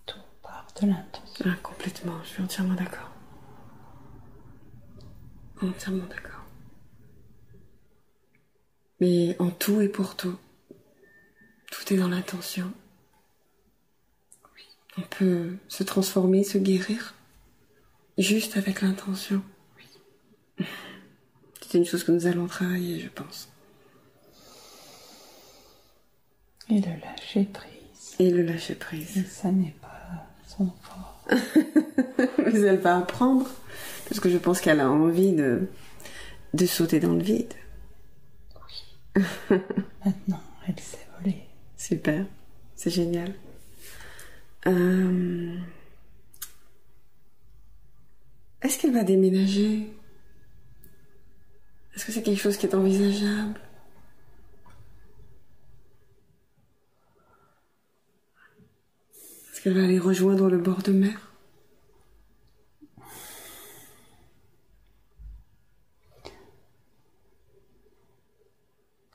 Speaker 1: Tout part de l'intention.
Speaker 2: Complètement, je suis entièrement d'accord. Entièrement d'accord. Mais en tout et pour tout, tout est dans l'intention. On peut se transformer, se guérir, juste avec l'intention. C'est une chose que nous allons travailler, je pense.
Speaker 1: Et le lâcher prise.
Speaker 2: Et le lâcher prise.
Speaker 1: Et ça n'est pas son fort.
Speaker 2: Mais elle va apprendre, parce que je pense qu'elle a envie de sauter dans le vide.
Speaker 1: Oui. Maintenant, elle sait voler.
Speaker 2: Super, c'est génial. Est-ce qu'elle va déménager? Est-ce que c'est quelque chose qui est envisageable? Est-ce qu'elle va aller rejoindre le bord de mer?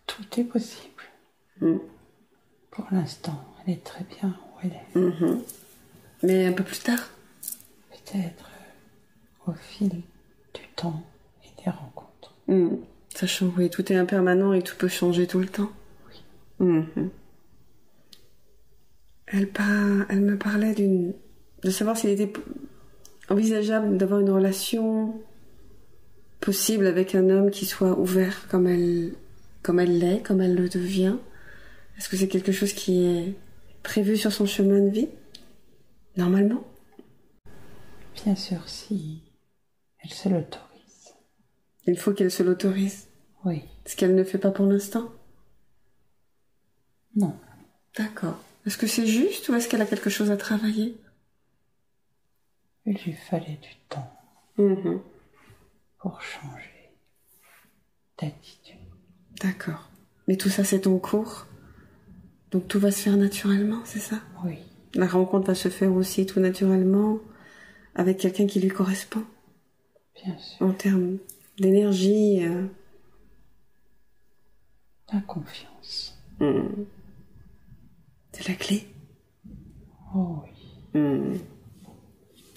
Speaker 1: Tout est possible. Pour l'instant, elle est très bien où elle est.
Speaker 2: Mais un peu plus tard?
Speaker 1: Peut-être au fil du temps et des rencontres.
Speaker 2: Sachant que oui, tout est impermanent et tout peut changer tout le temps.
Speaker 1: Oui.
Speaker 2: Elle me parlait de savoir s'il était envisageable d'avoir une relation possible avec un homme qui soit ouvert comme elle l'est, comme elle le devient. Est-ce que c'est quelque chose qui est prévu sur son chemin de vie, normalement?
Speaker 1: Bien sûr, si elle se l'autorise.
Speaker 2: Il faut qu'elle se l'autorise.
Speaker 1: Oui.
Speaker 2: Ce qu'elle ne fait pas pour l'instant?
Speaker 1: Non.
Speaker 2: D'accord. Est-ce que c'est juste ou est-ce qu'elle a quelque chose à travailler?
Speaker 1: Il lui fallait du temps pour changer d'attitude.
Speaker 2: D'accord. Mais tout ça, c'est en cours? Donc tout va se faire naturellement, c'est ça?
Speaker 1: Oui.
Speaker 2: La rencontre va se faire aussi tout naturellement avec quelqu'un qui lui correspond?
Speaker 1: Bien sûr.
Speaker 2: En termes d'énergie.
Speaker 1: La confiance.
Speaker 2: C'est la clé?
Speaker 1: Oh oui.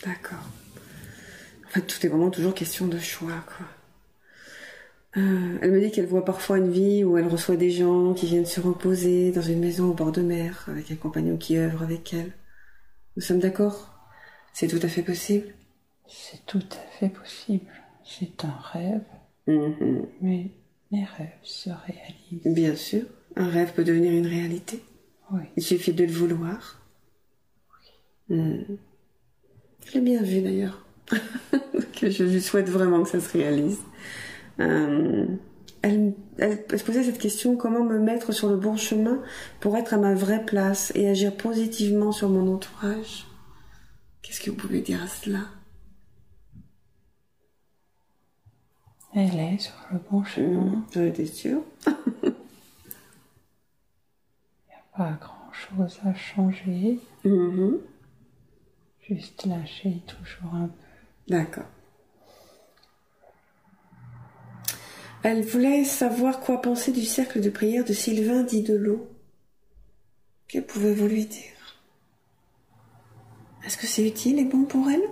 Speaker 2: D'accord. En fait, tout est vraiment toujours question de choix, quoi. Elle me dit qu'elle voit parfois une vie où elle reçoit des gens qui viennent se reposer dans une maison au bord de mer avec un compagnon qui œuvre avec elle. Nous sommes d'accord? C'est tout à fait possible?
Speaker 1: C'est tout à fait possible. C'est un rêve, mais les rêves se réalisent.
Speaker 2: Bien sûr. Un rêve peut devenir une réalité.
Speaker 1: Oui.
Speaker 2: Il suffit de le vouloir. Je l'ai bien vu d'ailleurs. Que je lui souhaite vraiment que ça se réalise. Elle se posait cette question, comment me mettre sur le bon chemin pour être à ma vraie place et agir positivement sur mon entourage. Qu'est-ce que vous pouvez dire à cela?
Speaker 1: Elle est sur le bon chemin.
Speaker 2: J'en étais sûre.
Speaker 1: Il n'y a pas grand-chose à changer. Juste lâcher toujours un peu.
Speaker 2: D'accord. Elle voulait savoir quoi penser du cercle de prière de Sylvain dit de l'eau. Que pouvez-vous lui dire? Est-ce que c'est utile et bon pour elle?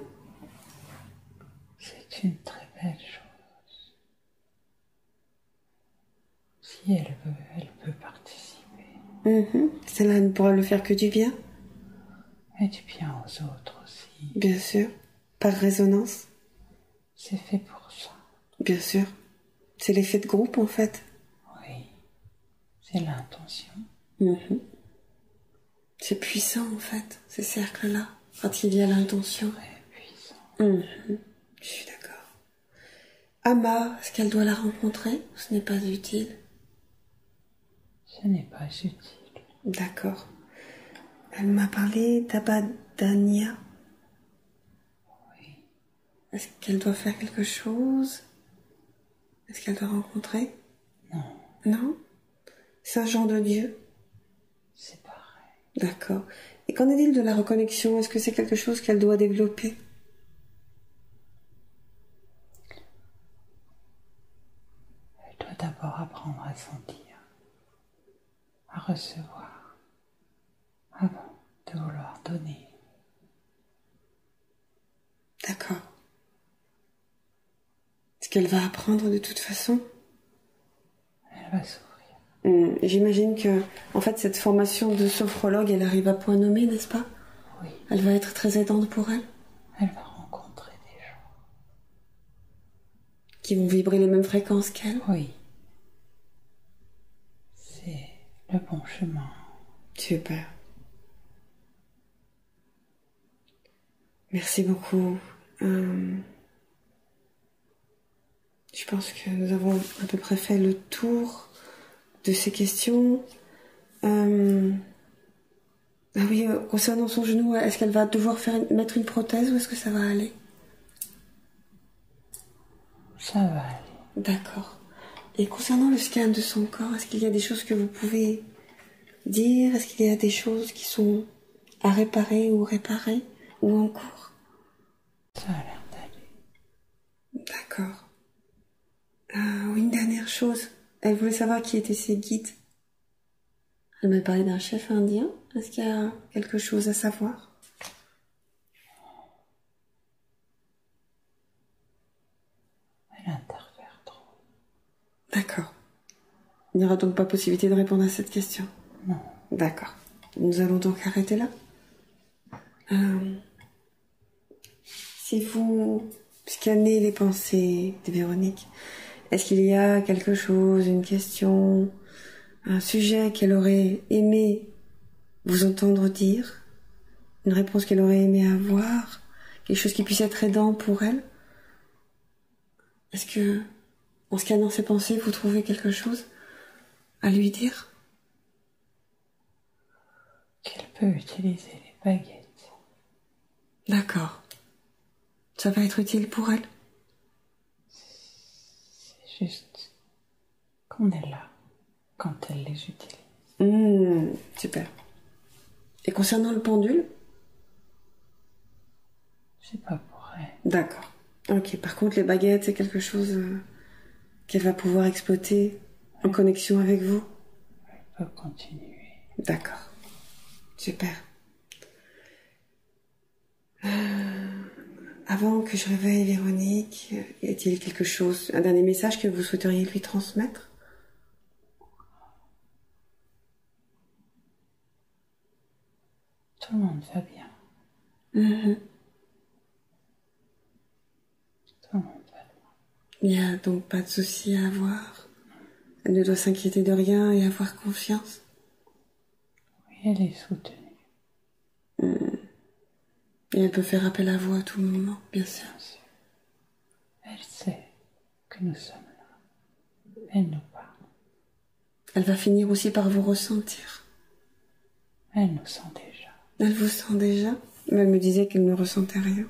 Speaker 1: C'est une très belle chose. Si elle veut, elle peut participer.
Speaker 2: Cela ne pourra le faire que du bien.
Speaker 1: Et du bien aux autres aussi.
Speaker 2: Bien sûr. Par résonance.
Speaker 1: C'est fait pour ça.
Speaker 2: Bien sûr. C'est l'effet de groupe en fait.
Speaker 1: Oui. C'est l'intention.
Speaker 2: C'est puissant en fait, ces cercles-là. Quand il y a l'intention.
Speaker 1: Très puissant.
Speaker 2: Je suis d'accord. Ama, est-ce qu'elle doit la rencontrer ou ce n'est pas utile?
Speaker 1: Ce n'est pas utile.
Speaker 2: D'accord. Elle m'a parlé d'Abadania.
Speaker 1: Oui.
Speaker 2: Est-ce qu'elle doit faire quelque chose? Est-ce qu'elle doit rencontrer?
Speaker 1: Non.
Speaker 2: Non? Saint Jean de Dieu?
Speaker 1: C'est pareil.
Speaker 2: D'accord. Et qu'en est-il de la reconnexion? Est-ce que c'est quelque chose qu'elle doit développer?
Speaker 1: Elle doit d'abord apprendre à sentir, à recevoir, avant de vouloir donner.
Speaker 2: D'accord. Est-ce qu'elle va apprendre de toute façon?
Speaker 1: Elle va s'ouvrir.
Speaker 2: J'imagine que, en fait, cette formation de sophrologue, elle arrive à point nommé, n'est-ce pas?
Speaker 1: Oui.
Speaker 2: Elle va être très aidante pour elle,
Speaker 1: Elle va rencontrer des gens.
Speaker 2: qui vont vibrer les mêmes fréquences qu'elle.
Speaker 1: Oui. C'est le bon chemin.
Speaker 2: Super. Merci beaucoup. Je pense que nous avons à peu près fait le tour de ces questions. Ah oui, concernant son genou, est-ce qu'elle va devoir mettre une prothèse ou est-ce que ça va aller?
Speaker 1: Ça va aller.
Speaker 2: D'accord. Et concernant le scan de son corps, est-ce qu'il y a des choses que vous pouvez dire? Est-ce qu'il y a des choses qui sont à réparer ou réparées ou en cours?
Speaker 1: Ça a l'air d'aller.
Speaker 2: D'accord. Une dernière chose. Elle voulait savoir qui étaient ses guides. Elle m'a parlé d'un chef indien. Est-ce qu'il y a quelque chose à savoir?
Speaker 1: Elle interfère trop.
Speaker 2: D'accord. Il n'y aura donc pas possibilité de répondre à cette question?
Speaker 1: Non.
Speaker 2: D'accord. Nous allons donc arrêter là. Si vous scannez les pensées de Véronique, est-ce qu'il y a quelque chose, une question, un sujet qu'elle aurait aimé vous entendre dire, une réponse qu'elle aurait aimé avoir, quelque chose qui puisse être aidant pour elle? Est-ce que, en scannant ses pensées, vous trouvez quelque chose à lui dire?
Speaker 1: Qu'elle peut utiliser les baguettes.
Speaker 2: D'accord. Ça va être utile pour elle?
Speaker 1: C'est juste qu'on est là quand elle les utilise.
Speaker 2: Super. Et concernant le pendule?
Speaker 1: C'est pas pour elle.
Speaker 2: D'accord. Ok, par contre, les baguettes, c'est quelque chose qu'elle va pouvoir exploiter en connexion avec vous?
Speaker 1: Elle peut continuer.
Speaker 2: D'accord. Super. Avant que je réveille Véronique, y a-t-il quelque chose, un dernier message que vous souhaiteriez lui transmettre?
Speaker 1: Tout le monde va bien. Tout le monde va bien.
Speaker 2: Il n'y a donc pas de souci à avoir. Elle ne doit s'inquiéter de rien et avoir confiance.
Speaker 1: Oui, elle est soutenue.
Speaker 2: Et elle peut faire appel à vous à tout moment, bien sûr.
Speaker 1: Bien sûr. Elle sait que nous sommes là. Elle nous parle.
Speaker 2: Elle va finir aussi par vous ressentir.
Speaker 1: Elle nous sent déjà.
Speaker 2: Elle vous sent déjà? Mais elle me disait qu'elle ne ressentait rien.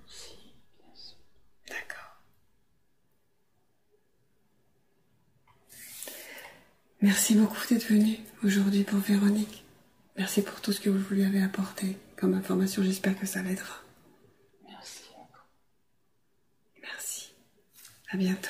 Speaker 1: Si, bien sûr.
Speaker 2: D'accord. Merci beaucoup d'être venu aujourd'hui pour Véronique. Merci pour tout ce que vous lui avez apporté comme information. J'espère que ça l'aidera.
Speaker 1: Merci à vous.
Speaker 2: Merci. À bientôt.